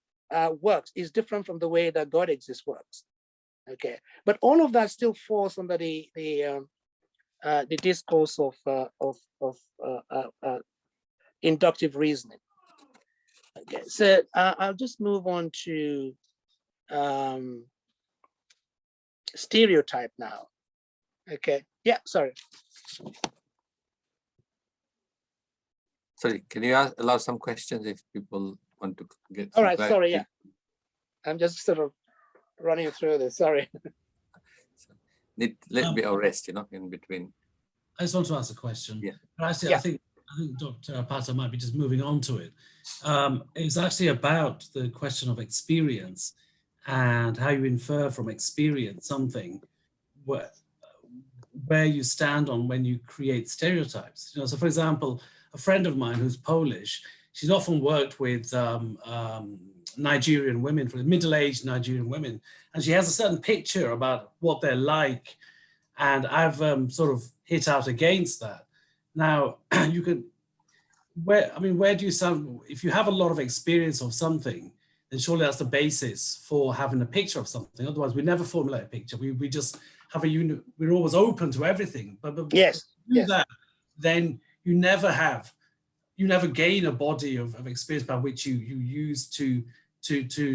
works is different from the way that God exists works. Okay, but all of that still falls under the discourse of inductive reasoning. Okay, so I'll just move on to stereotype now. Okay, yeah, sorry. Sorry, can you allow some questions if people want to get? All right, sorry, yeah. I'm just sort of running through this, sorry. Need a little bit of rest, in between. I just want to ask a question. Yeah. But actually, Yeah. I think Dr. Apata might be just moving on to it. It's actually about the question of experience and how you infer from experience something where you stand on when you create stereotypes. So for example, a friend of mine who's Polish, she's often worked with Nigerian women, for middle-aged Nigerian women, and she has a certain picture about what they're like. And I've sort of hit out against that. Now, you can, where do you stand? If you have a lot of experience of something, then surely that's the basis for having a picture of something. Otherwise, we never formulate a picture. We just have we're always open to everything. But Yes. if you do Yes. that, then you never gain a body of experience by which you use to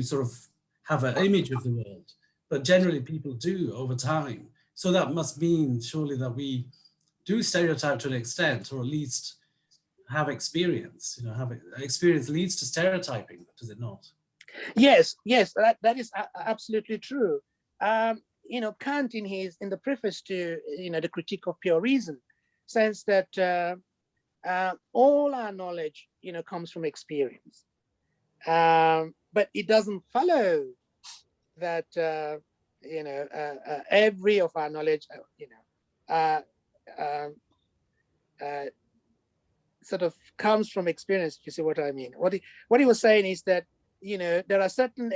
sort of have an image of the world. But generally people do over time. So that must mean surely that we do stereotype to an extent, or at least have experience. Experience leads to stereotyping, does it not? Yes, that is absolutely true. Kant in the preface to the Critique of Pure Reason says that all our knowledge comes from experience, but it doesn't follow that every of our knowledge sort of comes from experience, if you see what I mean. What he was saying is that there are certain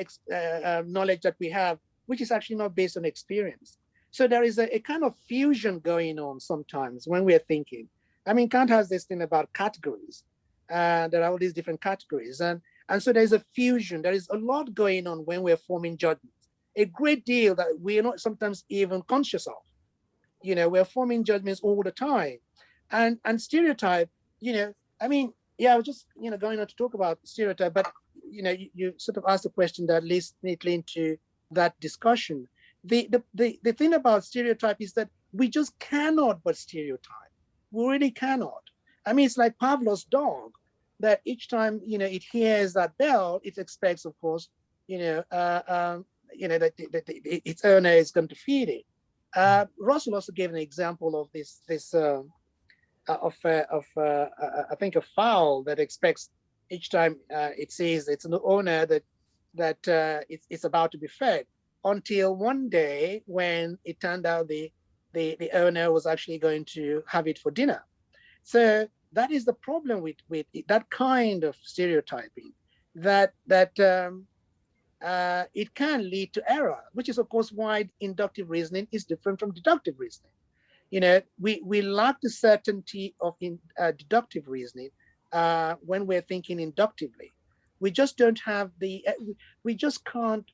knowledge that we have which is actually not based on experience. So there is a kind of fusion going on sometimes when we're thinking. I mean, Kant has this thing about categories. There are all these different categories, and so there's a fusion. There is a lot going on when we're forming judgments. A great deal that we are not sometimes even conscious of. We're forming judgments all the time, and stereotype. I mean, yeah, I was just going on to talk about stereotype, but you sort of asked a question that leads neatly into that discussion. The thing about stereotype is that we just cannot but stereotype. We really cannot. I mean, it's like Pavlov's dog, that each time it hears that bell, it expects, of course, that its owner is going to feed it. Russell also gave an example of this I think a fowl that expects each time it sees its owner that it's about to be fed, until one day when it turned out the owner was actually going to have it for dinner. So that is the problem with that kind of stereotyping, that it can lead to error, which is of course why inductive reasoning is different from deductive reasoning. We lack the certainty of deductive reasoning when we're thinking inductively. We just don't have we just can't,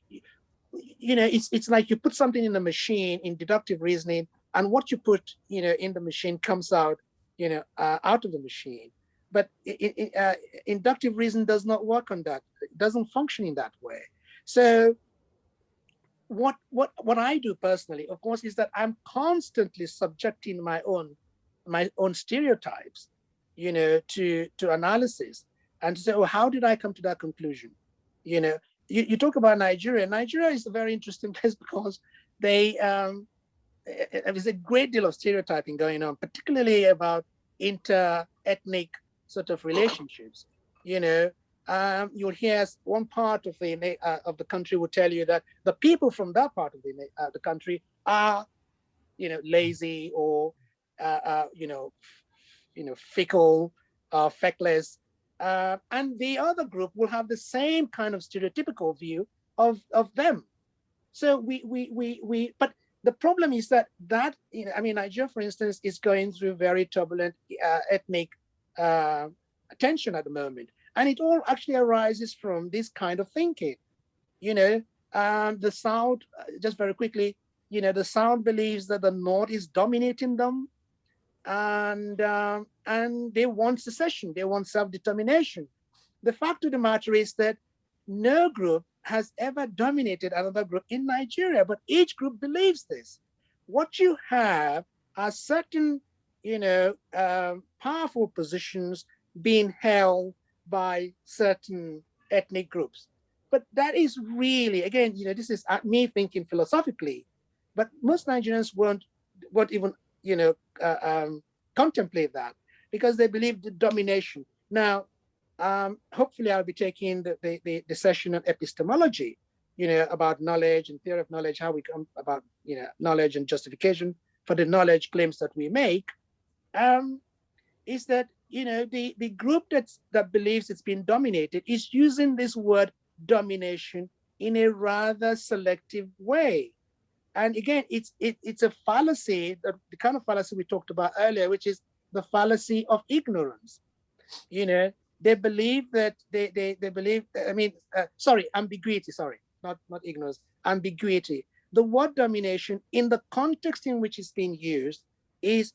it's like you put something in the machine in deductive reasoning, and what you put, in the machine comes out, out of the machine. But inductive reason does not work on that. It doesn't function in that way. So what I do personally, of course, is that I'm constantly subjecting my own stereotypes, to analysis, and to say, oh, how did I come to that conclusion? You talk about Nigeria. Nigeria is a very interesting place because there's a great deal of stereotyping going on, particularly about inter-ethnic sort of relationships. You'll hear one part of the country will tell you that the people from that part of the country are, lazy or, fickle, feckless, and the other group will have the same kind of stereotypical view of them. So but the problem is that Nigeria, for instance, is going through very turbulent ethnic tension at the moment. And it all actually arises from this kind of thinking. The South, just very quickly, the South believes that the North is dominating them, and they want secession, they want self-determination. The fact of the matter is that no group has ever dominated another group in Nigeria, but each group believes this. What you have are certain, powerful positions being held by certain ethnic groups. But that is really, again, this is me thinking philosophically, but most Nigerians won't even, contemplate that, because they believe the domination. Now, hopefully I'll be taking the session on epistemology, about knowledge and theory of knowledge, how we come about, knowledge and justification for the knowledge claims that we make. Is that, the group that believes it's been dominated is using this word domination in a rather selective way. And again, it's a fallacy, the kind of fallacy we talked about earlier, which is the fallacy of ignorance. They believe that they believe, ambiguity, not ignorance, ambiguity. The word domination in the context in which it's being used is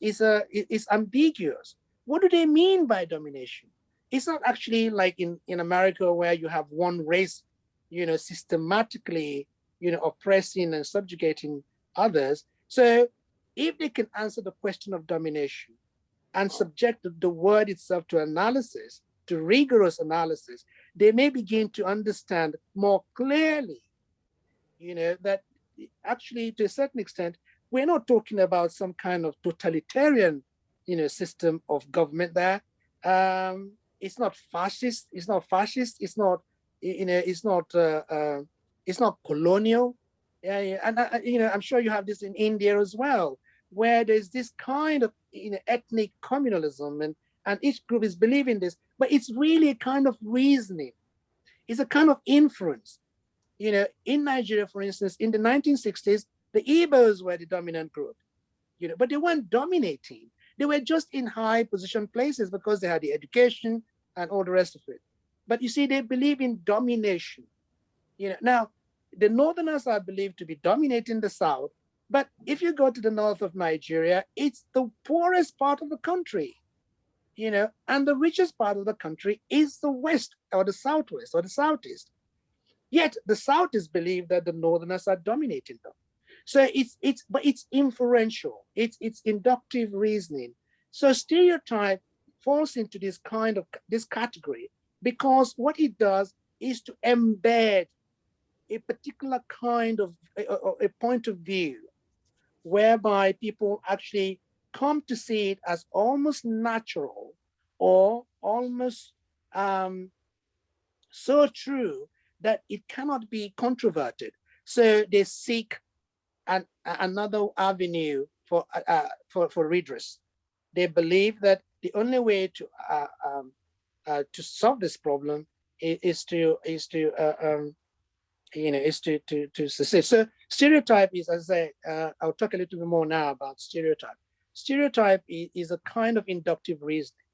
ambiguous. What do they mean by domination? It's not actually like in America, where you have one race, systematically, oppressing and subjugating others. So if they can answer the question of domination and subject the word itself to analysis, to rigorous analysis, they may begin to understand more clearly, that actually, to a certain extent, we're not talking about some kind of totalitarian, system of government there. It's not fascist. It's not fascist. It's not, it's not colonial. Yeah. And I'm sure you have this in India as well, where there's this kind of ethnic communalism, and each group is believing this, but it's really a kind of reasoning. It's a kind of inference. In Nigeria, for instance, in the 1960s, the Igbos were the dominant group, but they weren't dominating. They were just in high position places because they had the education and all the rest of it. But you see, they believe in domination. Now, the Northerners are believed to be dominating the South, but if you go to the north of Nigeria, it's the poorest part of the country, and the richest part of the country is the West or the Southwest or the Southeast. Yet the Southeast believe that the Northerners are dominating them. So it's inferential, it's inductive reasoning. So stereotype falls into this category, because what it does is to embed a particular kind of a point of view, whereby people actually come to see it as almost natural or almost so true that it cannot be controverted. So they seek another avenue for redress. They believe that the only way to solve this problem is to succeed. So stereotype is, as I say, I'll talk a little bit more now about stereotype. Stereotype is a kind of inductive reasoning,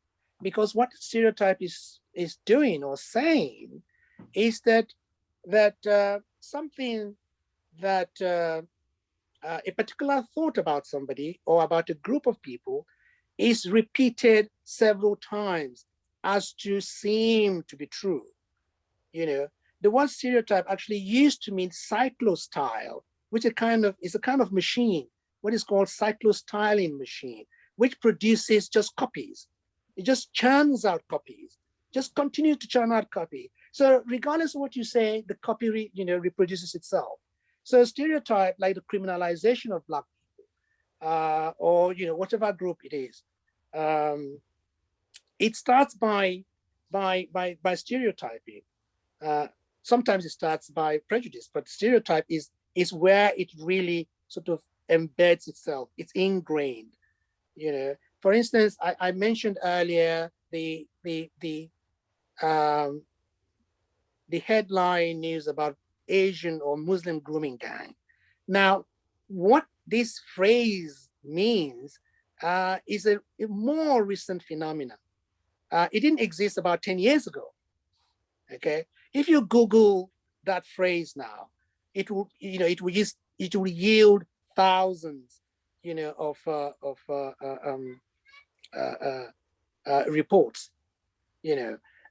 because what stereotype is doing or saying is that something that a particular thought about somebody or about a group of people is repeated several times as to seem to be true. The word stereotype actually used to mean cyclostyle, which is a kind of machine, what is called cyclostyling machine, which produces just copies. It just churns out copies, just continues to churn out copy. So regardless of what you say, the copy reproduces itself. So stereotype, like the criminalization of Black people, or whatever group it is, it starts by stereotyping. Sometimes it starts by prejudice, but stereotype is where it really sort of embeds itself. It's ingrained. For instance, I mentioned earlier the headline news about Asian or Muslim grooming gang. Now, what this phrase means is a more recent phenomenon. It didn't exist about 10 years ago. Okay, if you Google that phrase now, it will yield thousands, of reports,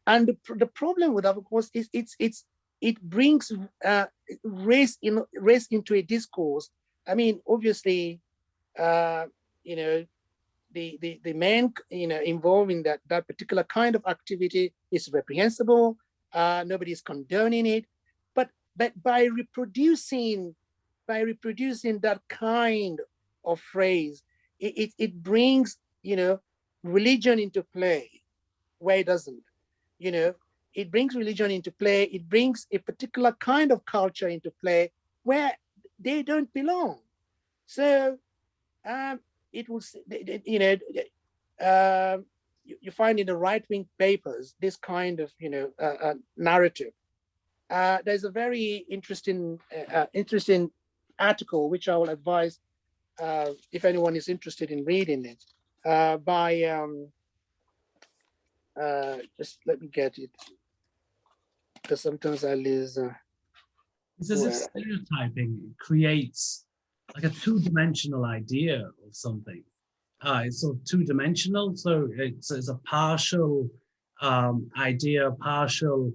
and the problem with that, of course, is it brings race into a discourse. I mean, obviously, the man involved in that particular kind of activity is reprehensible. Nobody's condoning it, but by reproducing that kind of phrase, it brings religion into play where it doesn't. You know, it brings religion into play. It brings a particular kind of culture into play where they don't belong. So it will, you know, you find in the right-wing papers this kind of, you know, narrative. There's a very interesting article which I will advise if anyone is interested in reading it, by just let me get it, because sometimes I lose. It's as if stereotyping creates like a two-dimensional idea of something. It's sort of two-dimensional, so it's a partial idea, partial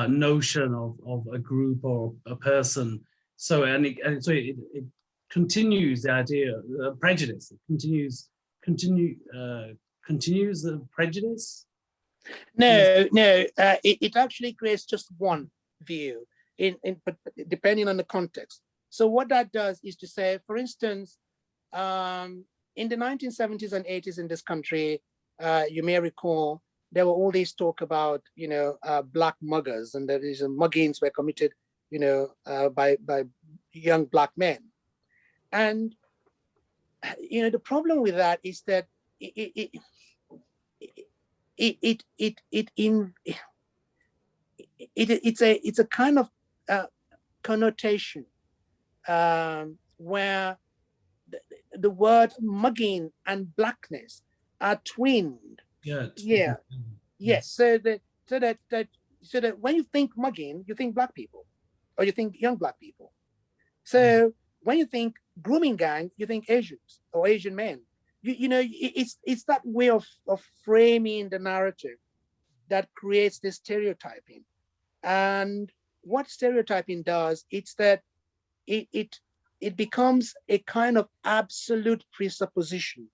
notion of a group or a person. So it continues the idea of prejudice. It continues the prejudice. No, it actually creates just one view, but depending on the context. So what that does is to say, for instance, in the 1970s and 80s in this country, you may recall, there were all this talk about, you know, black muggers, and that these muggings were committed, you know, by young black men. And, you know, the problem with that is that it's a kind of connotation where the word mugging and blackness are twinned. Good. Yeah. Yes. So that when you think mugging, you think black people, or you think young black people. So when you think grooming gang, you think Asians or Asian men. You know, it's that way of framing the narrative that creates this stereotyping. And what stereotyping does, it's that it becomes a kind of absolute presupposition,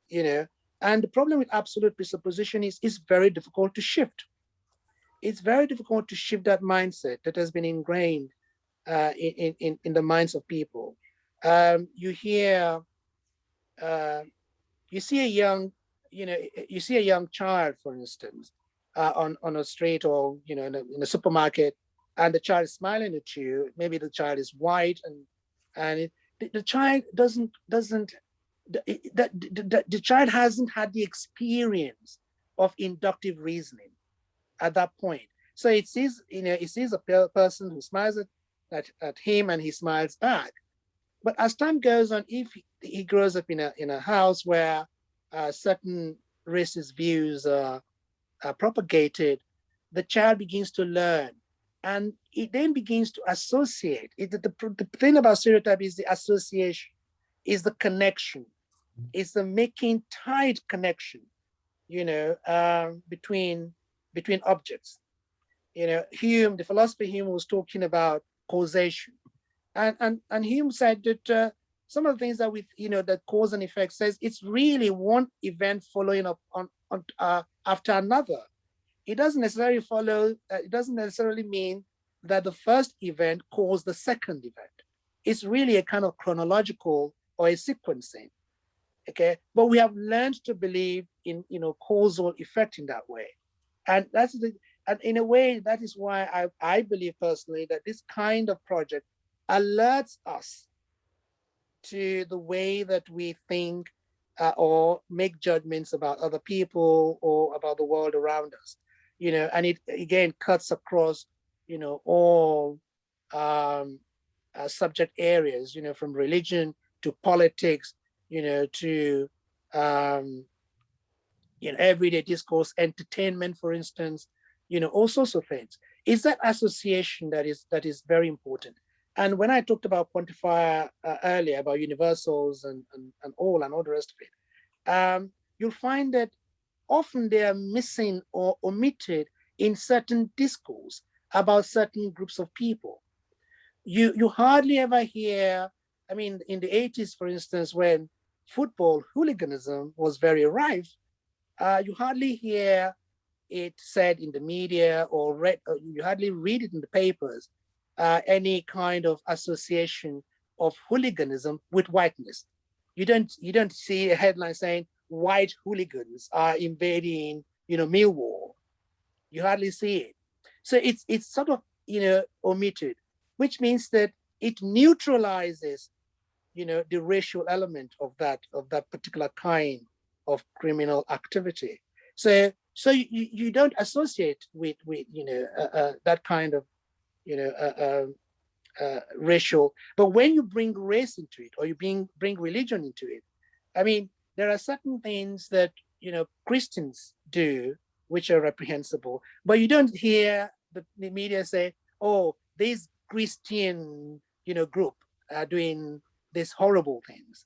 you know. And the problem with absolute presupposition is it's very difficult to shift. It's very difficult to shift that mindset that has been ingrained in the minds of people. You hear, you see a young, you know, you see a young child, for instance, on a street, or, you know, in a supermarket, and the child is smiling at you. Maybe the child is white, and the child the child hasn't had the experience of inductive reasoning at that point. So it sees, you know, it sees a person who smiles at him, and he smiles back. But as time goes on, if he grows up in a house where certain racist views are propagated, the child begins to learn, and it then begins to associate. The thing about stereotype is the association, is the connection, is the making tight connection, you know, between objects. You know, Hume, the philosopher Hume, was talking about causation, and Hume said that some of the things that that cause and effect, says it's really one event following up on after another. It doesn't necessarily follow. It doesn't necessarily mean that the first event caused the second event. It's really a kind of chronological or a sequencing. Okay, but we have learned to believe in causal effect in that way, and and in a way that is why I believe personally that this kind of project alerts us to the way that we think or make judgments about other people or about the world around us, and it again cuts across all subject areas, from religion to politics, to everyday discourse, entertainment, for instance, all sorts of things. It's that association that is very important. And when I talked about quantifier earlier, about universals and all the rest of it, you'll find that often they are missing or omitted in certain discourse about certain groups of people. You hardly ever hear, I mean, in the 80s, for instance, when football hooliganism was very rife, you hardly hear it said in the media or you hardly read it in the papers, any kind of association of hooliganism with whiteness. You don't see a headline saying white hooligans are invading, Millwall. You hardly see it. So it's sort of, omitted, which means that it neutralizes, the racial element of that particular kind of criminal activity. So you don't associate with that kind of racial. But when you bring race into it, or you bring religion into it, I mean, there are certain things that Christians do which are reprehensible, but you don't hear the media say, "Oh, this Christian group are doing these horrible things,"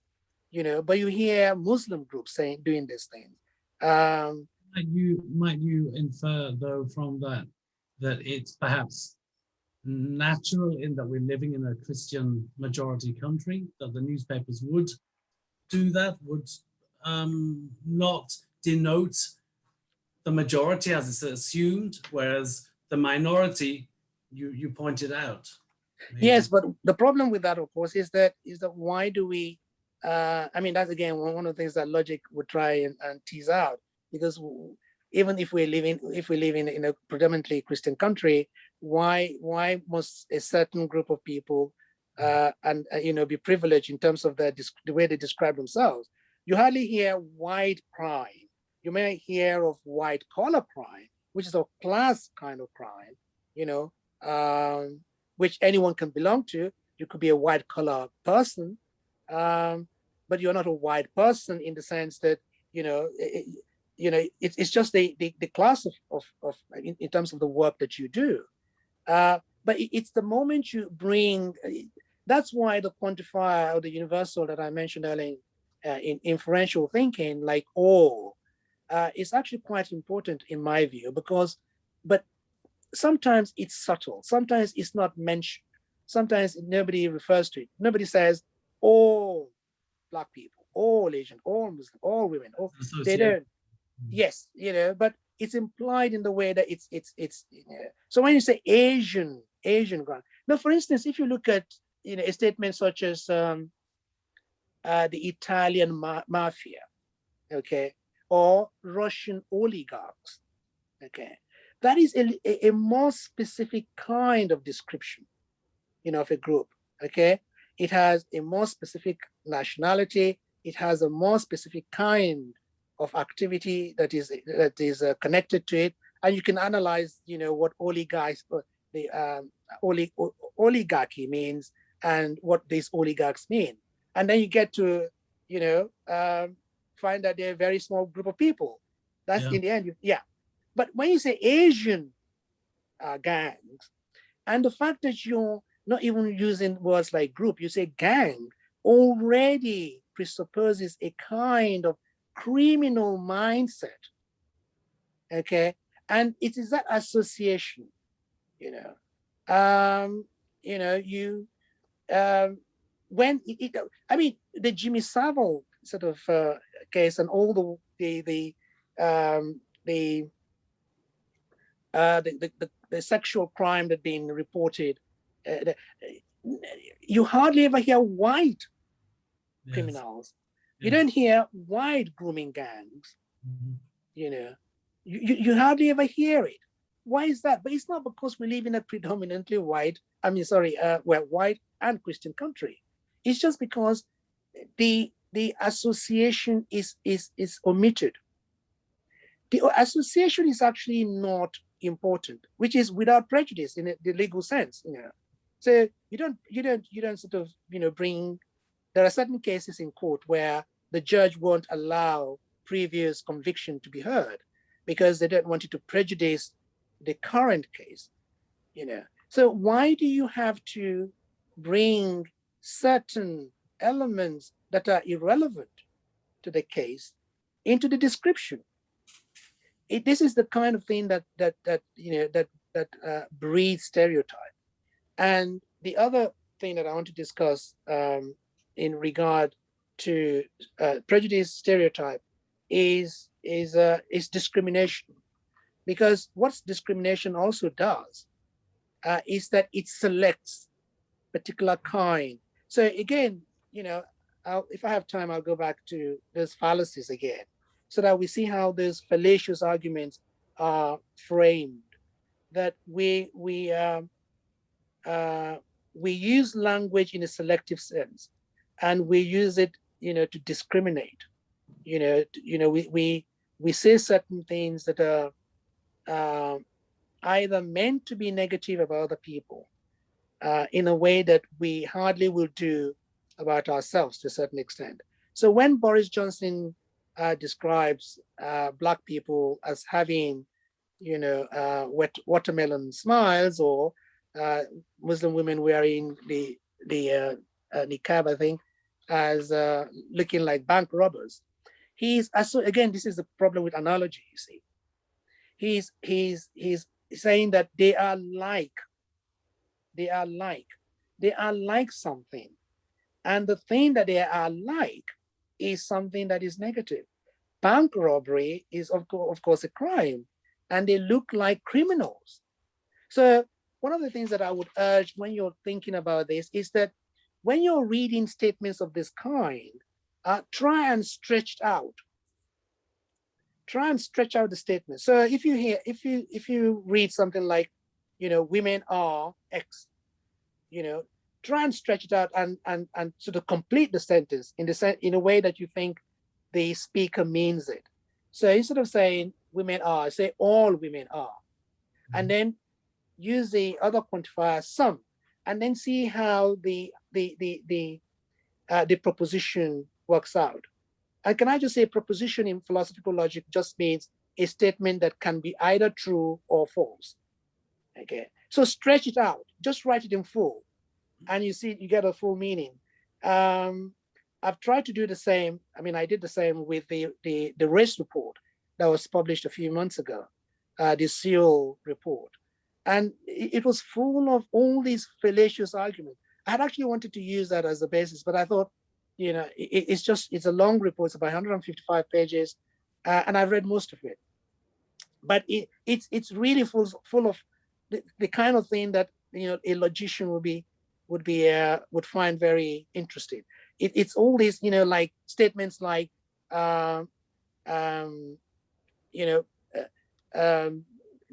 But you hear Muslim groups doing these things. Might you infer though from that it's perhaps natural in that we're living in a Christian majority country, that the newspapers would do that, would not denote the majority as it's assumed, whereas the minority you pointed out. Maybe. Yes, but the problem with that, of course, is that why do we? I mean, that's again one of the things that logic would try and tease out, because even if we live in a predominantly Christian country, why must a certain group of people be privileged in terms of the way they describe themselves? You hardly hear white crime. You may hear of white collar crime, which is a class kind of crime, which anyone can belong to. You could be a white collar person, but you're not a white person in the sense that it's just the class of in terms of the work that you do. But it's the moment you bring. That's why the quantifier or the universal that I mentioned earlier in inferential thinking, like all, is actually quite important in my view, but sometimes it's subtle. Sometimes it's not mentioned. Sometimes nobody refers to it. Nobody says all Black people, all Asian, all Muslim, all women. They don't. Yes, but it's implied in the way that it's. So when you say Asian ground, now for instance, if you look at a statement such as the Italian mafia, okay, or Russian oligarchs, okay, that is a more specific kind of description, of a group, okay. It has a more specific nationality. It has a more specific kind of activity that is connected to it, and you can analyze, what oligarchs, the oligarchy means, and what these oligarchs mean, and then you get to, find that they're a very small group of people. That's in the end, But when you say Asian gangs, and the fact that you're not even using words like group, you say gang, already presupposes a kind of criminal mindset, okay? And it is that association, when I mean, the Jimmy Savile sort of case and all the sexual crime that been reported, you hardly ever hear white criminals. You don't hear white grooming gangs. You hardly ever hear it. Why is that? But it's not because we live in a predominantly white and Christian country. It's just because the association is omitted. The association is actually not important, which is without prejudice in the legal sense. So you don't sort of bring. There are certain cases in court where the judge won't allow previous conviction to be heard because they don't want it to prejudice the current case. So why do you have to bring certain elements that are irrelevant to the case into the description? This is the kind of thing that breeds stereotype. And the other thing that I want to discuss in regard to prejudice stereotype is discrimination, because what discrimination also does is that it selects particular kind. So again, if I have time, I'll go back to those fallacies again. so that we see how those fallacious arguments are framed. That we use language in a selective sense, and we use it, to discriminate. We say certain things that are either meant to be negative about other people, in a way that we hardly will do about ourselves to a certain extent. So when Boris Johnson describes Black people as having, watermelon smiles, or Muslim women wearing the niqab, I think, as looking like bank robbers, so again, this is the problem with analogy. You see, he's saying that they are like something, and the thing that they are like is something that is negative. Bank robbery is of course a crime, and they look like criminals. So one of the things that I would urge when you're thinking about this is that when you're reading statements of this kind, try and stretch out the statement. So if you read something like, women are X, try and stretch it out and sort of complete the sentence in a way that you think the speaker means it. So instead of saying women are, say all women are, and then use the other quantifier some, and then see how the proposition works out. And can I just say, proposition in philosophical logic just means a statement that can be either true or false. Okay, so stretch it out, just write it in full, and you get a full meaning. I've tried to do the same. I mean, I did the same with the race report that was published a few months ago, the Seal report. And it was full of all these fallacious arguments. I had actually wanted to use that as a basis, but I thought, it's a long report. It's about 155 pages, and I've read most of it. But it's really full of the kind of thing that a logician would find very interesting. It's all these like statements like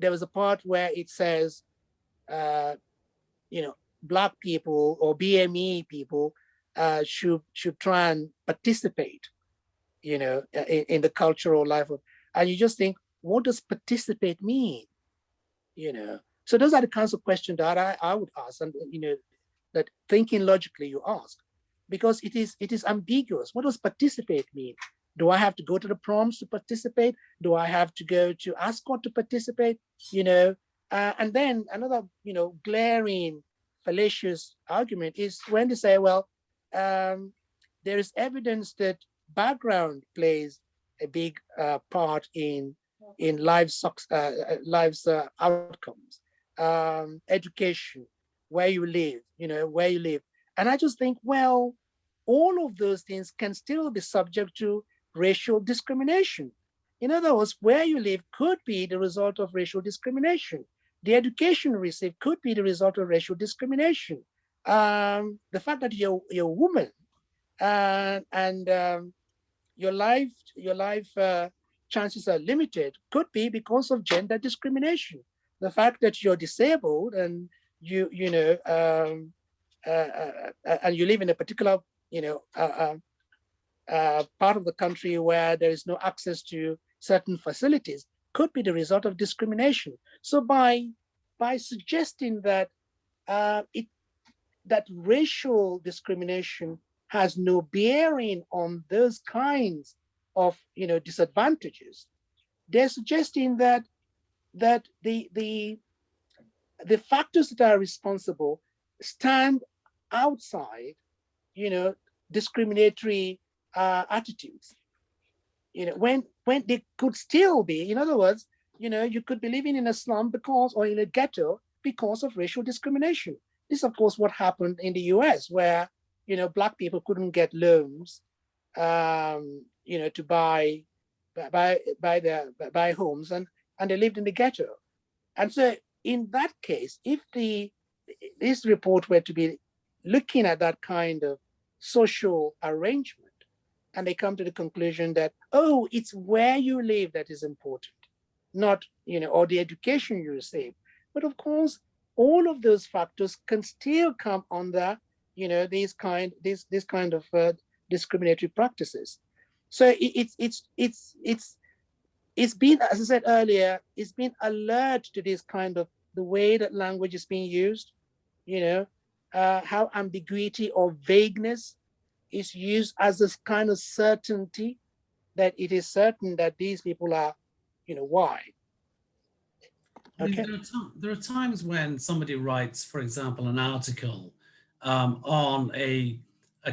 there was a part where it says Black people or BME people should try and participate in the cultural life and you just think, what does participate mean? So those are the kinds of questions that I would ask, and that thinking logically you ask, because it is ambiguous. What does participate mean? Do I have to go to the proms to participate? Do I have to go to ASCOT to participate? And then another glaring fallacious argument is when they say, well, there is evidence that background plays a big part in life's outcomes, education, where you live, And I just think, well, all of those things can still be subject to racial discrimination. In other words, where you live could be the result of racial discrimination. The education you receive could be the result of racial discrimination. The fact that you're a woman and your life chances are limited could be because of gender discrimination. The fact that you're disabled and you live in a particular part of the country where there is no access to certain facilities could be the result of discrimination. So by suggesting that that racial discrimination has no bearing on those kinds of disadvantages, they're suggesting that the factors that are responsible stand outside discriminatory attitudes. When they could still be, in other words, you could be living in a slum or in a ghetto because of racial discrimination. This is, of course, what happened in the US, where Black people couldn't get loans, to buy homes, and they lived in the ghetto. And so, in that case, if this report were to be looking at that kind of social arrangement, and they come to the conclusion that, oh, it's where you live that is important, not, or the education you receive. But of course, all of those factors can still come under, these kind of discriminatory practices. So it's been, as I said earlier, it's been alert to this kind of the way that language is being used, how ambiguity or vagueness is used as this kind of certainty that it is certain that these people are, why. Okay. There are times when somebody writes, for example, an article on a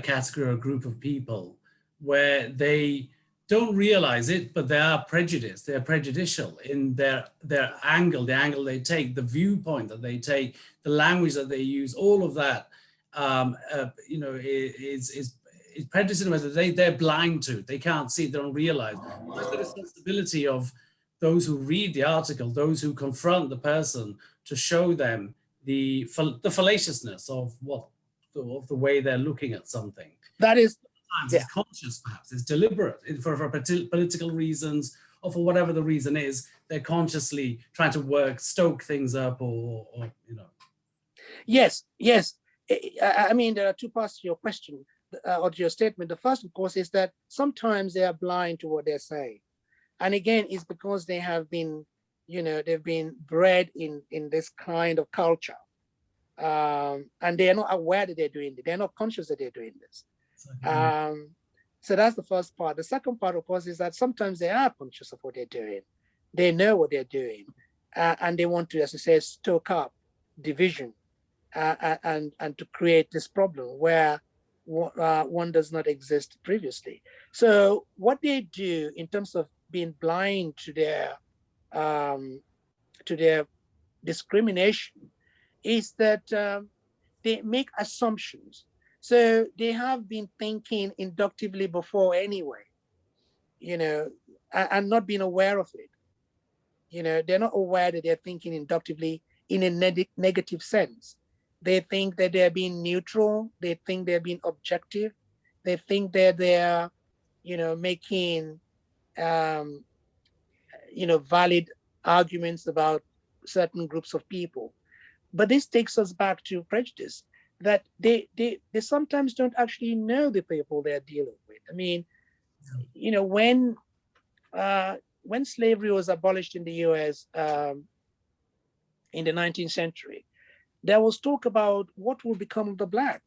category or a group of people where they don't realize it, but they are prejudiced. They're prejudicial in their angle, the angle they take, the viewpoint that they take, the language that they use. All of that, is prejudiced in a way that they're blind to. They can't see. They don't realize. There's the responsibility of those who read the article, those who confront the person, to show them the fallaciousness of the way they're looking at something. That is. Sometimes it's conscious, perhaps it's deliberate for political reasons, or for whatever the reason is. They're consciously trying to stoke things up, or. Yes. I mean, there are two parts to your question or to your statement. The first, of course, is that sometimes they are blind to what they're saying, and again, it's because they have been, they've been bred in this kind of culture, and they are not aware that they're doing it. They're not conscious that they're doing this. So that's the first part. The second part, of course, is that sometimes they are conscious of what they're doing. They know what they're doing, and they want to, as I say, stoke up division and to create this problem where one does not exist previously. So what they do in terms of being blind to their discrimination is that they make assumptions. So they have been thinking inductively before anyway, and not being aware of it. They're not aware that they're thinking inductively in a negative sense. They think that they're being neutral. They think they're being objective. They think that they're, making, valid arguments about certain groups of people. But this takes us back to prejudice, that they sometimes don't actually know the people they're dealing with. I mean, when slavery was abolished in the US in the 19th century, there was talk about what will become of the black,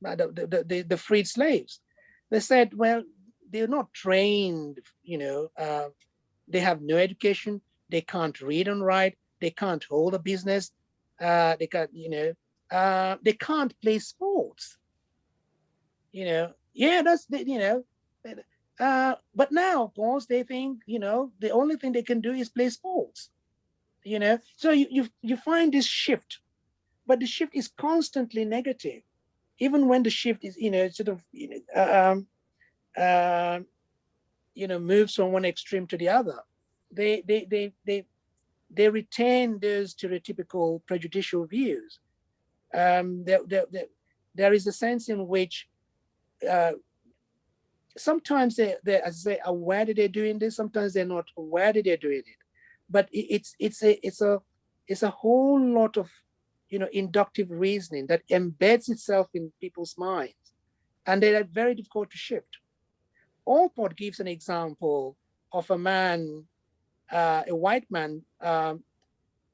the freed slaves. They said, well, they're not trained, they have no education, they can't read and write, they can't hold a business, they can't, they can't play sports. But now, of course, they think, the only thing they can do is play sports. So you find this shift, but the shift is constantly negative, even when the shift is, moves from one extreme to the other. They retain those stereotypical prejudicial views. There is a sense in which sometimes they're, as I say, aware that they're doing this. Sometimes they're not aware that they're doing it. But it's a whole lot of inductive reasoning that embeds itself in people's minds, and they are very difficult to shift. Alport gives an example of a man, a white man,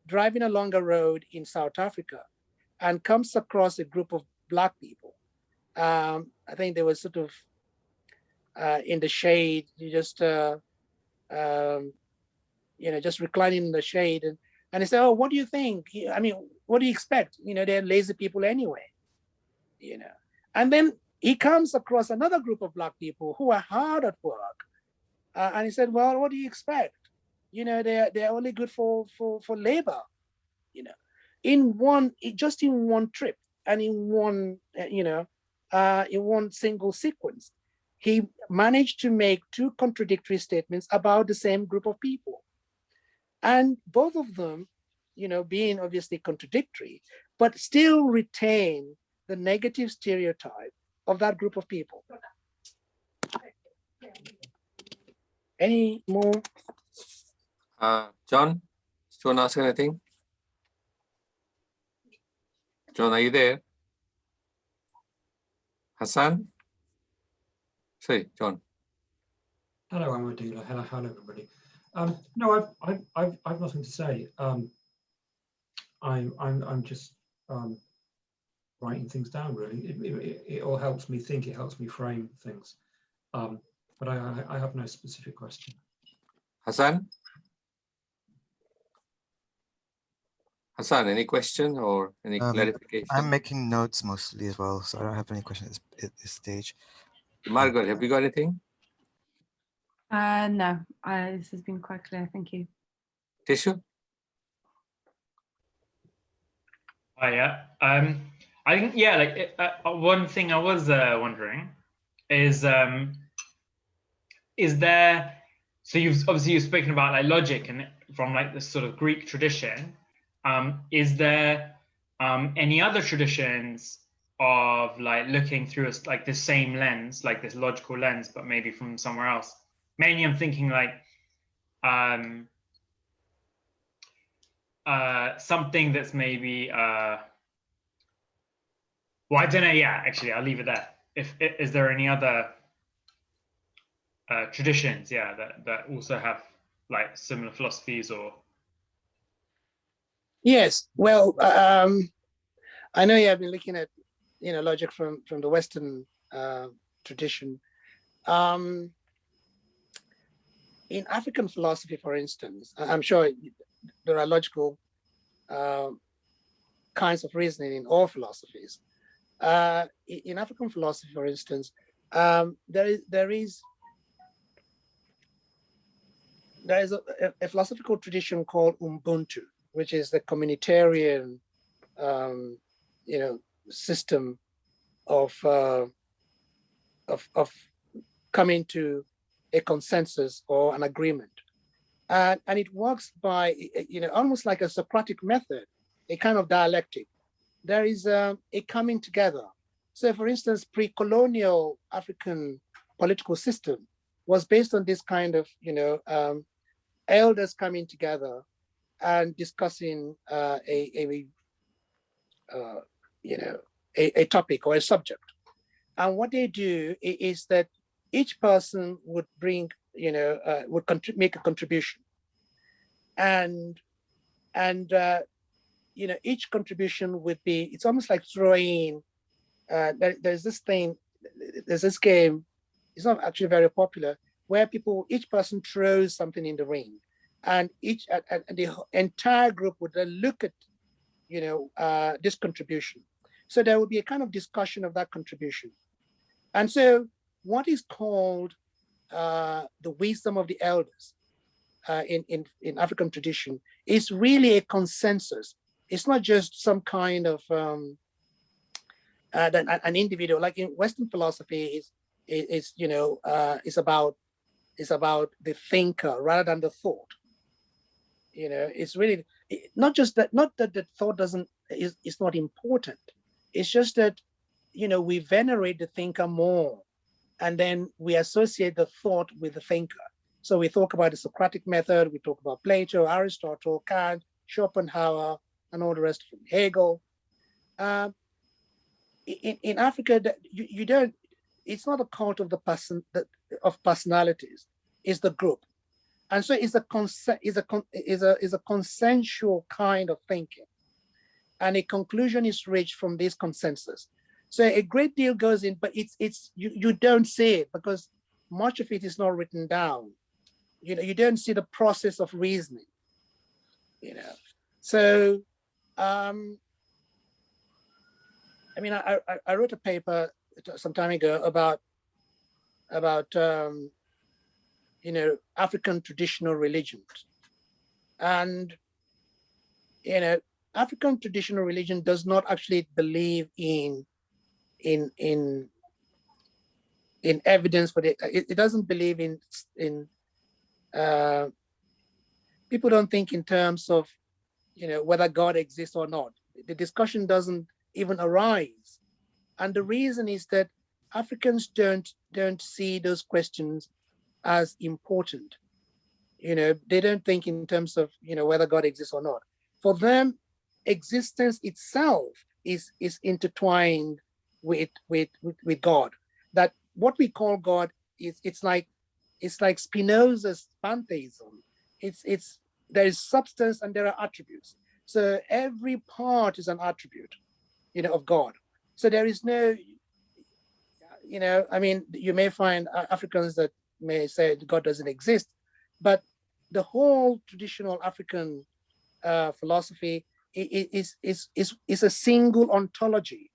driving along a road in South Africa, and comes across a group of black people. I think they were sort of in the shade, just reclining in the shade, and they say, "Oh, what do you think? I mean, what do you expect? They're lazy people anyway." And then he comes across another group of black people who are hard at work, and he said, "Well, what do you expect? They're only good for labor." In one trip, and in one single sequence, he managed to make two contradictory statements about the same group of people. And both of them, being obviously contradictory, but still retain the negative stereotype of that group of people. Any more? John, do you want to ask anything? John, are you there? Hassan? Sorry, John. Hello, Amadila. Hello, everybody. No, I've nothing to say. I'm just writing things down. Really, it all helps me think. It helps me frame things. But I have no specific question. Hassan? Hassan, any question or any clarification? I'm making notes mostly as well, so I don't have any questions at this stage. Margaret, have you got anything? No, this has been quite clear. Thank you. Tishu? Oh, yeah. I think, yeah, like one thing I was wondering is there, so you've spoken about like logic and from like this sort of Greek tradition. Is there any other traditions of like looking through like the same lens, like this logical lens, but maybe from somewhere else? Mainly I'm thinking like something that's maybe well, I don't know. Yeah, actually, I'll leave it there. Is there any other traditions, yeah, that also have like similar philosophies or? Yes. Well, I know you have been looking at, logic from the Western tradition. In African philosophy, for instance, I'm sure there are logical kinds of reasoning in all philosophies. In African philosophy, for instance, there is a philosophical tradition called Ubuntu, which is the communitarian, system of coming to a consensus or an agreement, and it works by almost like a Socratic method, a kind of dialectic. There is a coming together. So, for instance, pre-colonial African political system was based on this kind of elders coming together and discussing a topic or a subject. And what they do is that each person would bring, make a contribution, and each contribution would be. It's almost like throwing. There's this game. It's not actually very popular, where each person throws something in the ring, and the entire group would then look at, this contribution. So there will be a kind of discussion of that contribution. And so what is called the wisdom of the elders in African tradition is really a consensus. It's not just some kind of an individual, like in Western philosophy is about the thinker rather than the thought. It's really not that the thought is not important. It's just that we venerate the thinker more, and then we associate the thought with the thinker. So we talk about the Socratic method, we talk about Plato, Aristotle, Kant, Schopenhauer, and all the rest of them, Hegel. In Africa, you don't. It's not a cult of of personalities. It's the group, and so it's a consensual kind of thinking, and a conclusion is reached from this consensus. So a great deal goes in, but you don't see it because much of it is not written down. You don't see the process of reasoning. So I wrote a paper some time ago about African traditional religions, and African traditional religion does not actually believe in evidence for it doesn't believe in people don't think in terms of whether God exists or not. The discussion doesn't even arise, and the reason is that Africans don't see those questions as important. They don't think in terms of, whether God exists or not. For them, existence itself is intertwined with God. That what we call God is, it's like Spinoza's pantheism. There is substance and there are attributes. So every part is an attribute, of God. So there is no, you may find Africans that may say God doesn't exist, but the whole traditional African philosophy is a single ontology.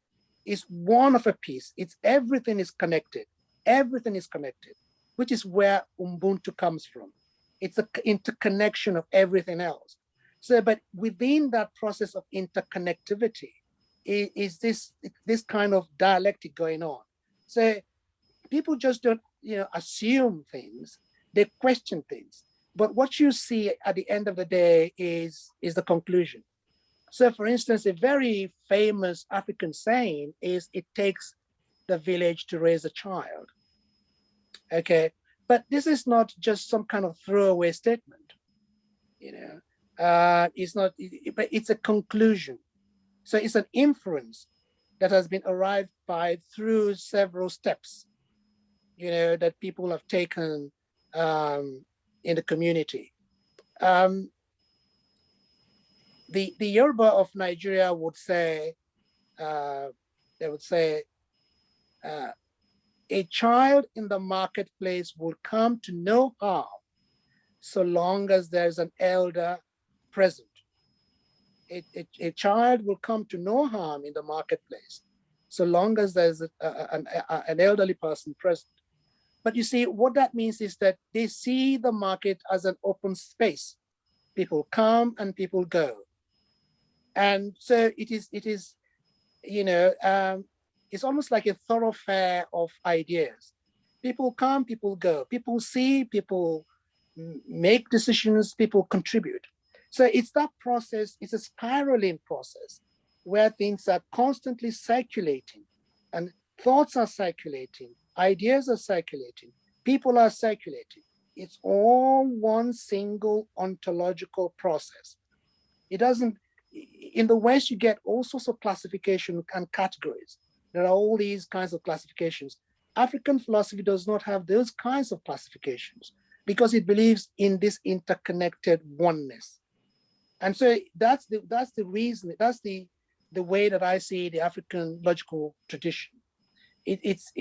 It's one of a piece. Everything is connected. Everything is connected, which is where Ubuntu comes from. It's an interconnection of everything else. So, but within that process of interconnectivity is this kind of dialectic going on. So people just don't, assume things. They question things. But what you see at the end of the day is the conclusion. So, for instance, a very famous African saying is, "It takes the village to raise a child." Okay, but this is not just some kind of throwaway statement. It's not, but it's a conclusion. So it's an inference that has been arrived by through several steps, that people have taken in the community. The Yoruba of Nigeria would say, a child in the marketplace will come to no harm so long as there's an elder present. A child will come to no harm in the marketplace so long as there's an elderly person present. But you see, what that means is that they see the market as an open space. People come and people go. And so it is, it's almost like a thoroughfare of ideas. People come, people go. People see, people make decisions, people contribute. So it's that process, it's a spiraling process where things are constantly circulating and thoughts are circulating, ideas are circulating, people are circulating. It's all one single ontological process. It doesn't, in the West, you get all sorts of classification and categories. There are all these kinds of classifications. African philosophy does not have those kinds of classifications because it believes in this interconnected oneness. And so that's the reason, that's the way that I see the African logical tradition. It's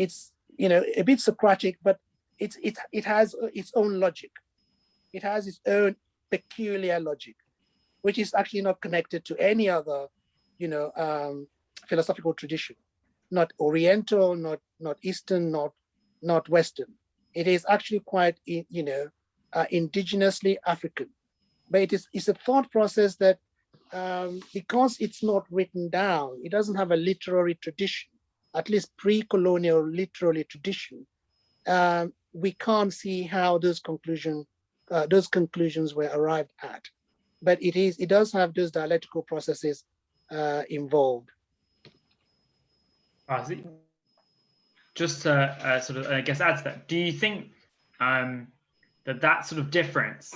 a bit Socratic, but it has its own logic. It has its own peculiar logic, which is actually not connected to any other, philosophical tradition, not Oriental, not Eastern, not Western. It is actually quite, indigenously African. But it's a thought process that, because it's not written down, it doesn't have a literary tradition, at least pre-colonial literary tradition. We can't see how those conclusions were arrived at. But it does have those dialectical processes involved. Just to sort of, I guess, add to that, do you think that sort of difference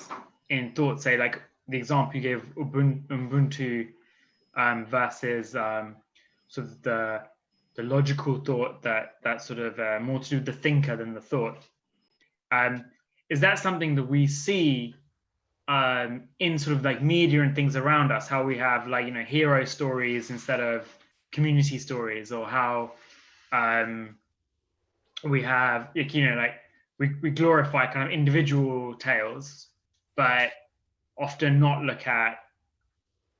in thought, say like the example you gave, Ubuntu versus sort of the logical thought that sort of more to do with the thinker than the thought, is that something that we see in sort of like media and things around us, how we have like, hero stories instead of community stories, or how we have, like we glorify kind of individual tales, but often not look at,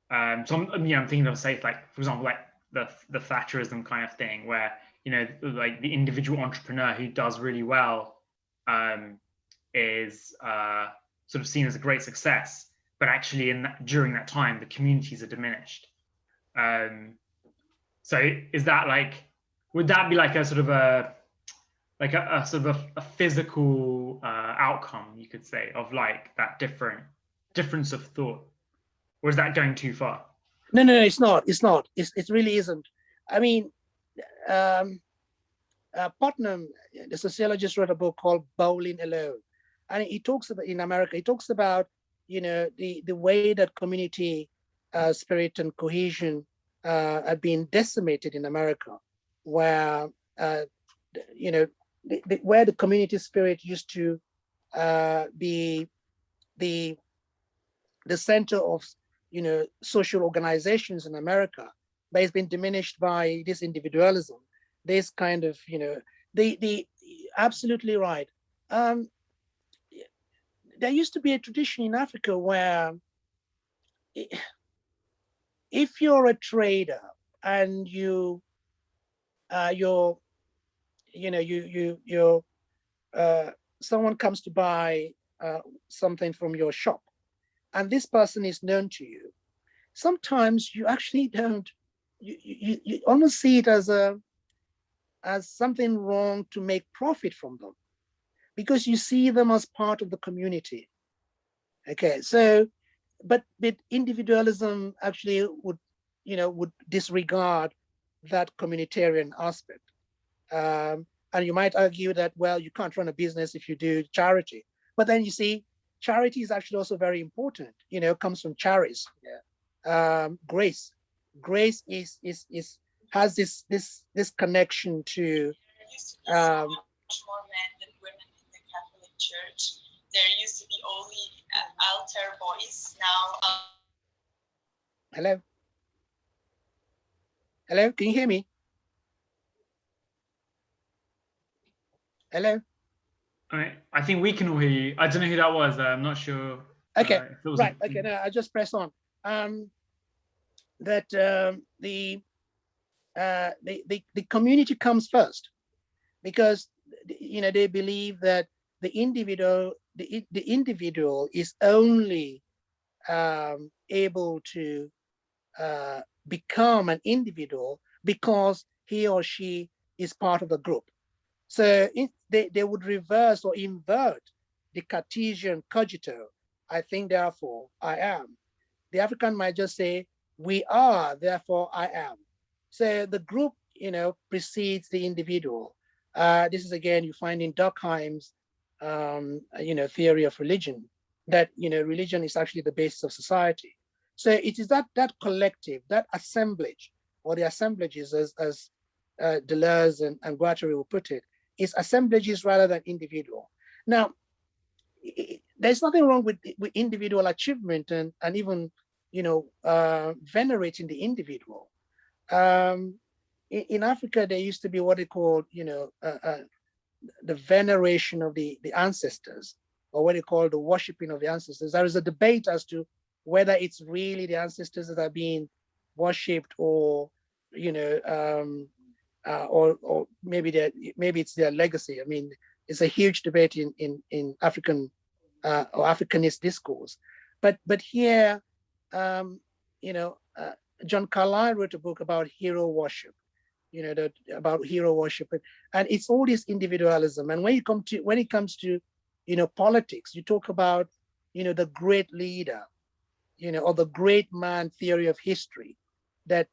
so I'm thinking of, say, like, for example, like the Thatcherism kind of thing, where, like the individual entrepreneur who does really well is sort of seen as a great success, but actually during that time, the communities are diminished. So is that like, would that be like a sort of a physical outcome, you could say, of like that difference of thought, or is that going too far? No, it's not. It really isn't. I mean, Putnam, the sociologist, wrote a book called Bowling Alone, And he talks about, in America, he talks about, the way that community spirit and cohesion have been decimated in America, where, where the community spirit used to be the center of, social organizations in America, but it's been diminished by this individualism, this kind of, the absolutely right. There used to be a tradition in Africa where if you're a trader and someone comes to buy something from your shop, and this person is known to you, sometimes you actually don't, you almost see it as something wrong to make profit from them, because you see them as part of the community. Okay, so, but individualism actually would disregard that communitarian aspect. And you might argue that, well, you can't run a business if you do charity. But then you see, charity is actually also very important. Comes from charis. Yeah. Grace has this connection to. More men than women in the Catholic Church. There used to be only altar boys. Now. Hello, can you hear me? Hello. I think we can all hear you. I don't know who that was. I'm not sure. Okay, right. Okay, no, I just press on. That the community comes first, because they believe that the individual is only able to become an individual because he or she is part of the group. So they would reverse or invert the Cartesian cogito. I think, therefore I am. The African might just say, we are, therefore I am. So the group, precedes the individual. This is, again, you find in Durkheim's, theory of religion, that, religion is actually the basis of society. So it is that collective, that assemblage, or the assemblages, as Deleuze and Guattari will put it, is assemblages rather than individual. Now, there's nothing wrong with individual achievement and even, venerating the individual. In Africa, there used to be what they call, the veneration of the ancestors, or what they call the worshiping of the ancestors. There is a debate as to whether it's really the ancestors that are being worshipped, or, or maybe it's their legacy. I mean, it's a huge debate in African or Africanist discourse. But here, John Carlyle wrote a book about hero worship, about hero worship, and it's all this individualism. And when it comes to politics, you talk about the great leader, or the great man theory of history, that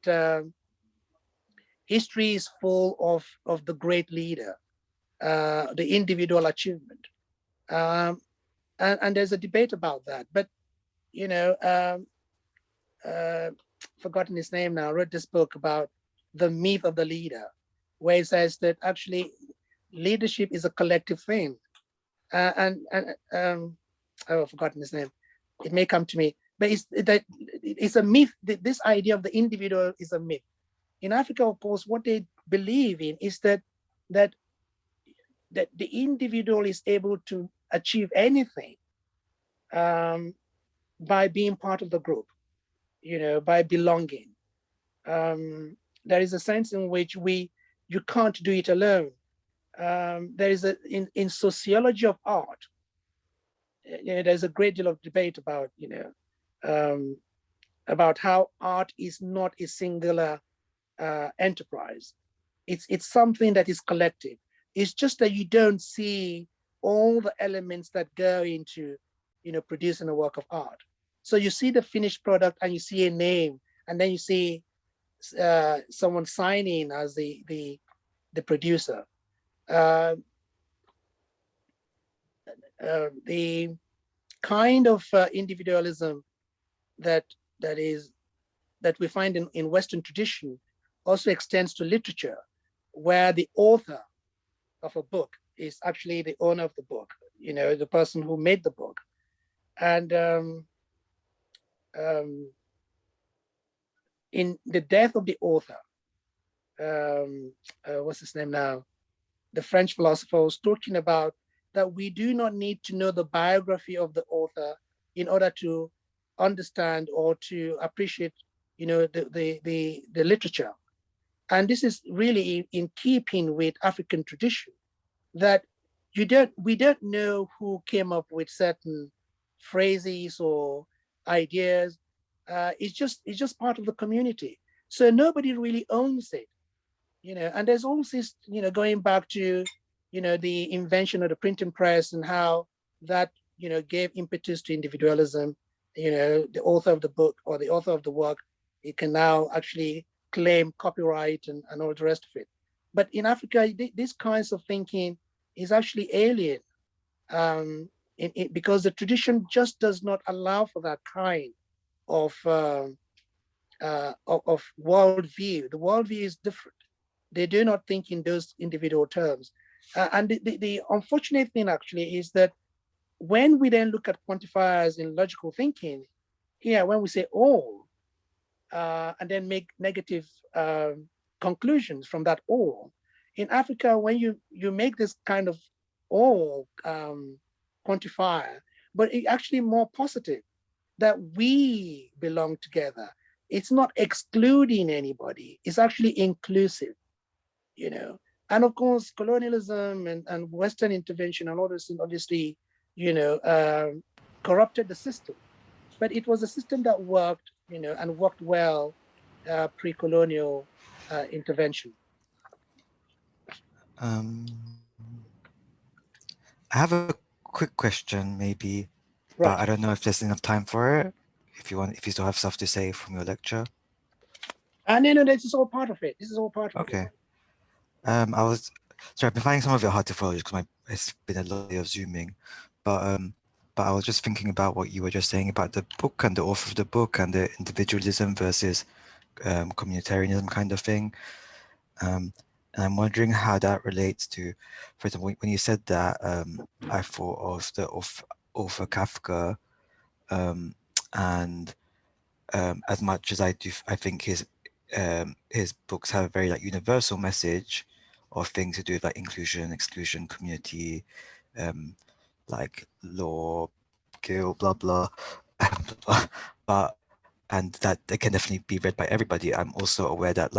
history is full of the great leader, the individual achievement, and there's a debate about that. But forgotten his name now, wrote this book about the myth of the leader, where he says that actually leadership is a collective thing. I've forgotten his name. It may come to me, but it's a myth. This idea of the individual is a myth. In Africa, of course, what they believe in is that the individual is able to achieve anything by being part of the group, by belonging. There is a sense in which you can't do it alone. There is in sociology of art, there's a great deal of debate about how art is not a singular enterprise. It's something that is collective. It's just that you don't see all the elements that go into producing a work of art. So you see the finished product and you see a name, and then you see someone signing as the producer. the kind of individualism that we find in Western tradition also extends to literature, where the author of a book is actually the owner of the book, the person who made the book. And in The Death of the Author, what's his name now? The French philosopher was talking about that we do not need to know the biography of the author in order to understand or to appreciate, the literature. And this is really in keeping with African tradition, that we don't know who came up with certain phrases or ideas. It's just part of the community. So nobody really owns it, and there's always this, going back to, the invention of the printing press and how that, gave impetus to individualism. The author of the book or the author of the work, it can now actually claim copyright and all the rest of it. But in Africa, these kinds of thinking is actually alien, because the tradition just does not allow for that kind of worldview. The worldview is different. They do not think in those individual terms. And the unfortunate thing actually is that when we then look at quantifiers in logical thinking, here when we say all, and then make negative conclusions from that all, in Africa, when you make this kind of all quantifier, but it actually more positive, that we belong together. It's not excluding anybody. It's actually inclusive, And of course, colonialism and Western intervention and all this things obviously, corrupted the system. But it was a system that worked, and worked well pre-colonial intervention. I have a quick question, maybe, Right. but I don't know if there's enough time for it. If you still have stuff to say from your lecture. No, this is all part of it. This is all part of it. Okay. I've been finding some of it hard to follow because it's been a lot of Zooming, but I was just thinking about what you were just saying about the book and the author of the book and the individualism versus communitarianism kind of thing. And I'm wondering how that relates to, for example, when you said that, I thought of the author Kafka, and as much as I think his books have a very universal message of things to do with inclusion, exclusion, community, like law, guilt, blah blah, and that they can definitely be read by everybody. I'm also aware that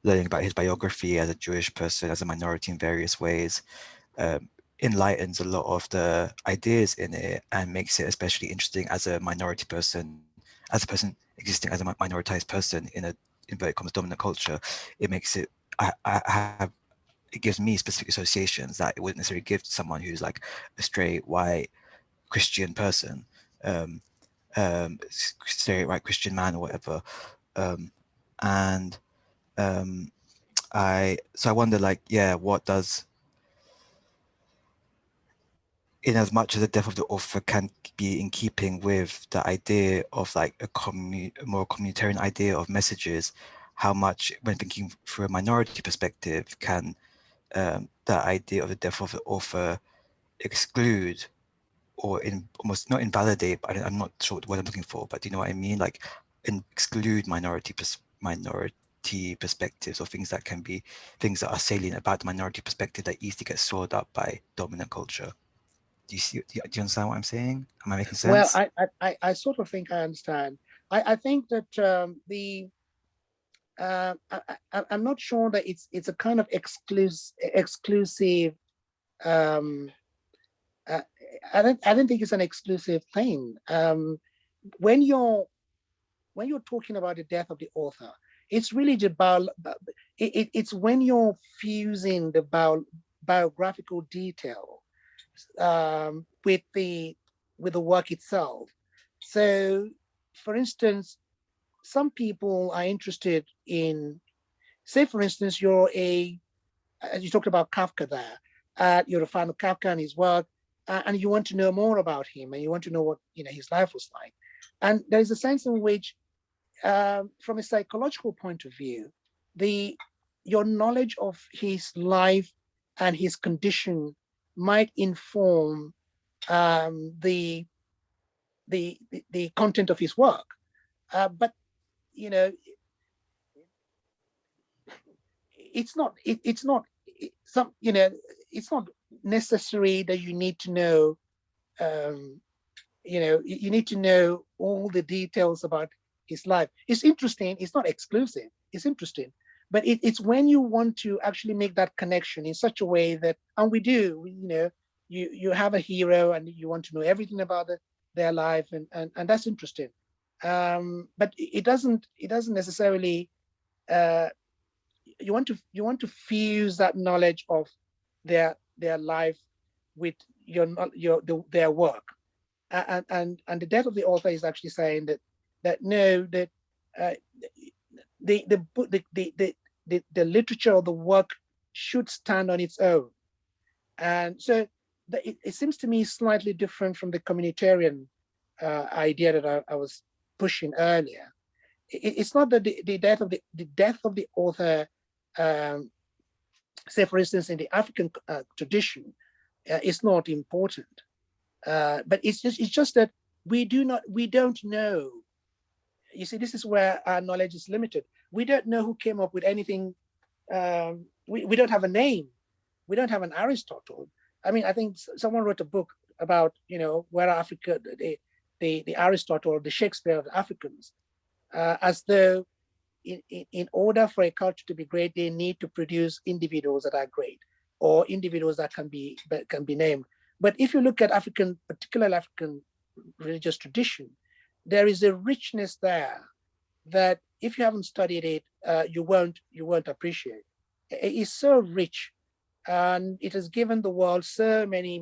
learning about his biography as a Jewish person, as a minority in various ways, enlightens a lot of the ideas in it and makes it especially interesting as a minority person, as a person existing as a minoritized person in a inverted commas dominant culture. It makes it, it gives me specific associations that it wouldn't necessarily give to someone who's a straight white Christian person, straight white Christian man or whatever. I wonder what does, in as much as the death of the author can be in keeping with the idea of a more communitarian idea of messages, how much, when thinking through a minority perspective, can that idea of the death of the author exclude or almost not invalidate, but I'm not sure what I'm looking for, but do you know what I mean? Exclude minority perspectives, or things that can be things that are salient about the minority perspective that easily get swallowed up by dominant culture. Do you understand what I'm saying? Am I making sense? Well, I sort of think I understand. I think that I'm not sure that it's a kind of exclusive. I don't think it's an exclusive thing. When you're talking about the death of the author, it's really it's when you're fusing the biographical detail with the work itself. So, for instance, some people are interested in, say, for instance, as you talked about Kafka there, you're a fan of Kafka and his work, and you want to know more about him, and you want to know what his life was like. And there is a sense in which, from a psychological point of view, your knowledge of his life and his condition might inform the content of his work. But it's not necessary that you need to know. You need to know all the details about his life. It's interesting. It's not exclusive. It's interesting, but it's when you want to actually make that connection in such a way that, and we do. You have a hero and you want to know everything about their life, and that's interesting. But it doesn't necessarily. You want to fuse that knowledge of their life with their work, and the death of the author is actually saying that the literature or the work should stand on its own. And so it seems to me slightly different from the communitarian idea that I was pushing earlier. It's not that the death of the author, say for instance in the African tradition, is not important, but it's just that we don't know. You see, this is where our knowledge is limited. We don't know who came up with anything. We don't have a name. We don't have an Aristotle. I mean, I think someone wrote a book about where Africa, the Aristotle or the Shakespeare of the Africans, as though in order for a culture to be great, they need to produce individuals that are great, or individuals that can be named. But if you look at particular African religious tradition, there is a richness there that if you haven't studied it, you won't appreciate. It is so rich, and it has given the world so many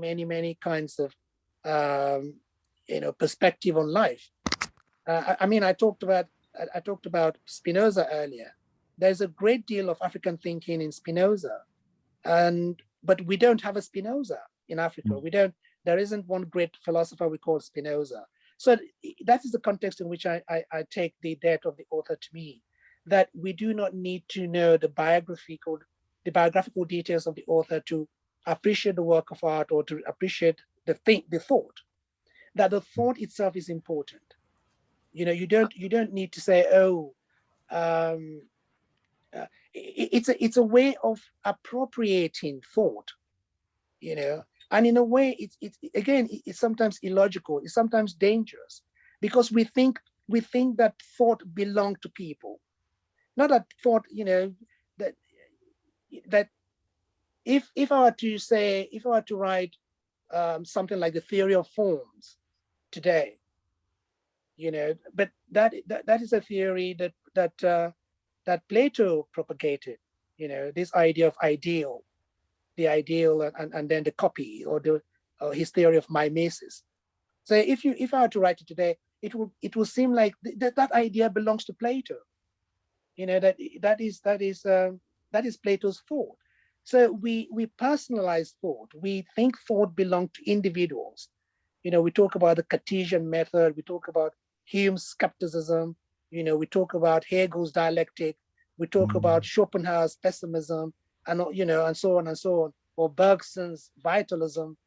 kinds of perspective on life. I mean, I talked about Spinoza earlier. There's a great deal of African thinking in Spinoza, but we don't have a Spinoza in Africa. There isn't one great philosopher we call Spinoza. So that is the context in which I take the death of the author to mean, that we do not need to know the biographical details of the author to appreciate the work of art, or to appreciate the thought. That the thought itself is important. You don't need to say, it's a way of appropriating thought, and in a way it's sometimes illogical. It's sometimes dangerous, because we think that thought belongs to people. Not that thought, that if I were to write something like the theory of forms today, but that is a theory that Plato propagated, this idea of ideal, the ideal and then the copy, or his theory of mimesis. So if I were to write it today, it will seem like that idea belongs to Plato. That is Plato's thought. So we personalize thought. We think thought belongs to individuals. We talk about the Cartesian method. We talk about Hume's skepticism. We talk about Hegel's dialectic. We talk about Schopenhauer's pessimism, and and so on and so on, or Bergson's vitalism.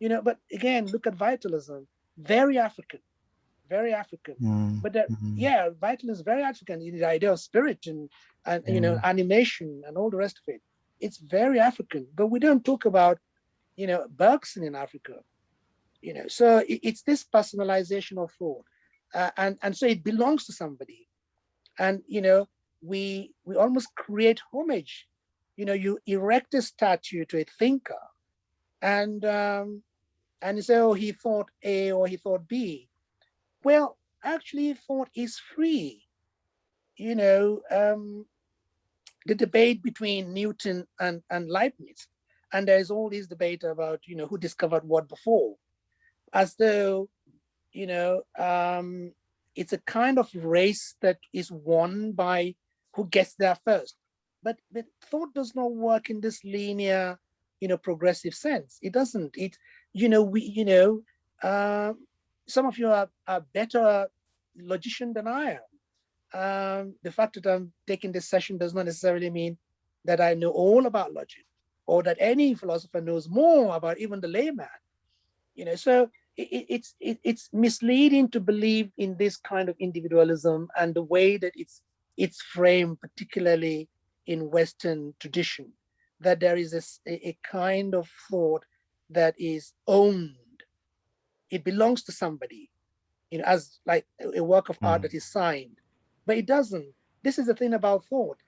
But again, look at vitalism. Very African. But vitalism is very African. The idea of spirit and animation and all the rest of it. It's very African. But we don't talk about Bergson in Africa. So it's this personalization of thought, and so it belongs to somebody, and we almost create homage. You erect a statue to a thinker, and you say, oh, he thought A or he thought B. Well, actually, thought is free. The debate between Newton and Leibniz, and there's all this debate about who discovered what before, as though it's a kind of race that is won by who gets there first. But thought does not work in this linear progressive sense. It doesn't. It, some of you are better logician than I am. The fact that I'm taking this session does not necessarily mean that I know all about logic, or that any philosopher knows more about even the layman. So it's misleading to believe in this kind of individualism and the way that it's framed, particularly in Western tradition, that there is a kind of thought that is owned. It belongs to somebody, as like a work of art that is signed, but it doesn't. This is the thing about thought,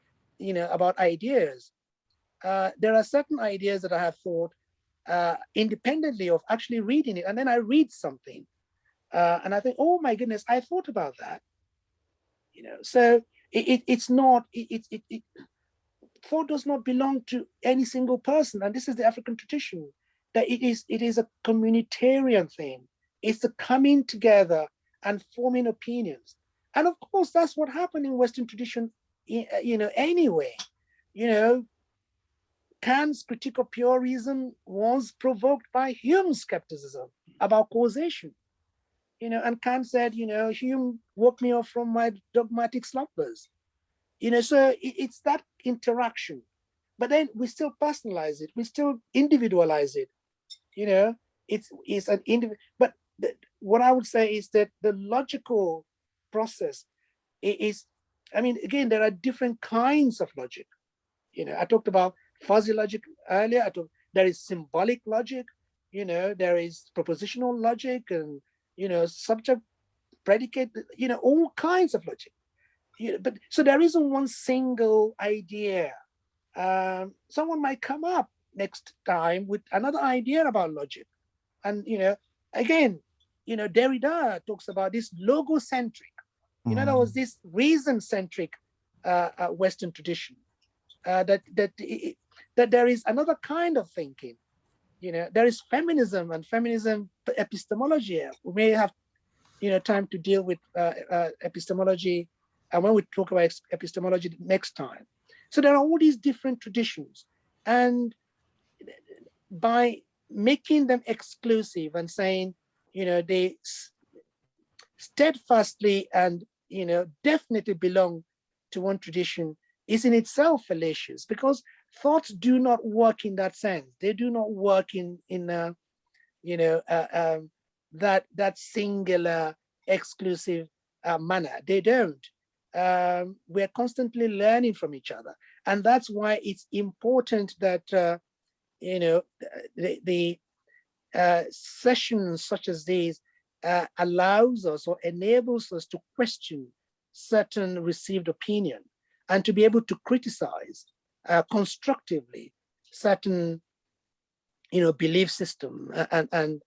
about ideas. There are certain ideas that I have thought independently of actually reading it, and then I read something, and I think, oh my goodness, I thought about that. So it's not. Thought does not belong to any single person, and this is the African tradition. That it is a communitarian thing. It's the coming together and forming opinions, and of course that's what happened in Western tradition. Anyway, Kant's critique of pure reason was provoked by Hume's skepticism about causation. And Kant said, Hume woke me up from my dogmatic slumbers. So it's that interaction, but then we still personalize it, we still individualize it. It's an individual. But what I would say is that the logical process is, again, there are different kinds of logic. I talked about fuzzy logic earlier. There is symbolic logic. There is propositional logic, and subject, predicate. All kinds of logic. But so there isn't one single idea. Someone might come up next time with another idea about logic, and again, Derrida talks about this logocentric. There was this reason-centric Western tradition. That there is another kind of thinking. There is feminism and feminism epistemology. We may have time to deal with epistemology, and when we talk about epistemology next time. So there are all these different traditions, and by making them exclusive and saying, they steadfastly and definitely belong to one tradition, is in itself fallacious, because thoughts do not work in that sense. They do not work in that singular exclusive manner. They don't. We're constantly learning from each other, and that's why it's important that the sessions such as these allows us or enables us to question certain received opinion, and to be able to criticize constructively certain belief system and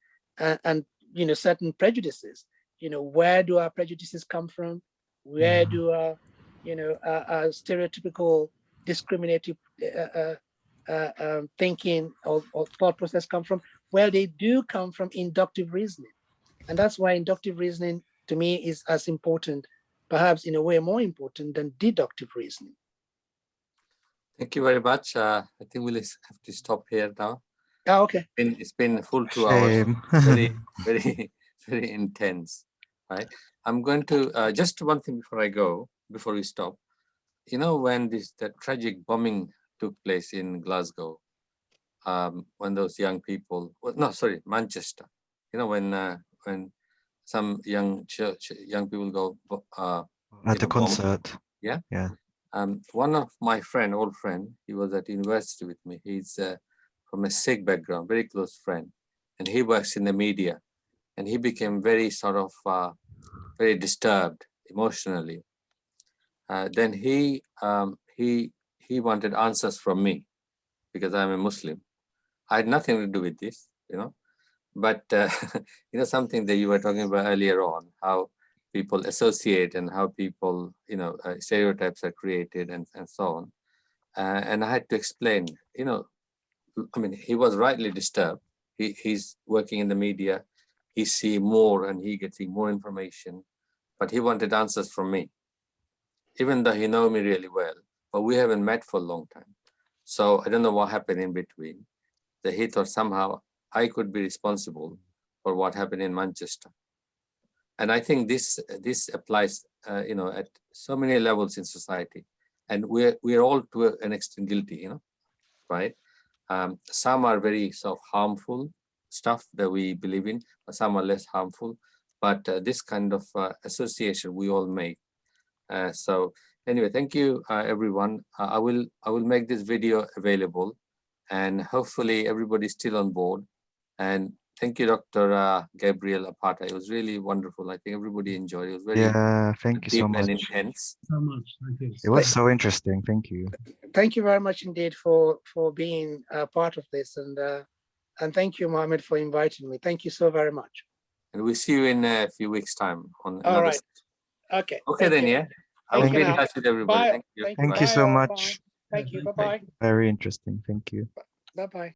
certain prejudices. Where do our prejudices come from? Where do our stereotypical discriminative thinking or thought process come from? Well, they do come from inductive reasoning, and that's why inductive reasoning to me is as important, perhaps in a way more important than deductive reasoning. Thank you very much. I think we'll have to stop here now. Oh, okay. It's been a full 2 hours. Very, very, very intense. Right. I'm going to just one thing before we stop. When that tragic bombing took place in Glasgow, when those young people, Manchester. When some young people go at the concert. Yeah. One of my old friend, he was at university with me. He's from a Sikh background, very close friend, and he works in the media, and he became very very disturbed emotionally. Then he wanted answers from me because I'm a Muslim. I had nothing to do with this, but something that you were talking about earlier on, how people associate and how people, stereotypes are created and so on. And I had to explain, he was rightly disturbed. He's working in the media. He sees more and he gets more information, but he wanted answers from me, even though he knows me really well, but we haven't met for a long time. So I don't know what happened in between. the hit, or somehow I could be responsible for what happened in Manchester. And I think this applies, at so many levels in society, and we're all to an extent guilty, right? Some are very sort of harmful stuff that we believe in, but some are less harmful. But this kind of association we all make. So anyway, thank you, everyone. I will make this video available, and hopefully everybody's still on board. And thank you, Dr. Gabriel Apata. It was really wonderful. I think everybody enjoyed it. It was very thank you deep so much. and intense. So much. Thank you. It was so interesting. Thank you. Thank you very much indeed for being a part of this, and thank you, Mohammed, for inviting me. Thank you so very much. And we'll see you in a few weeks' time on All another right. session. Okay. Okay, then, yeah. I will be in touch with everybody. Bye. Thank you. Thank you so Bye. much. Thank you. Bye-bye. Very interesting. Thank you. Bye-bye.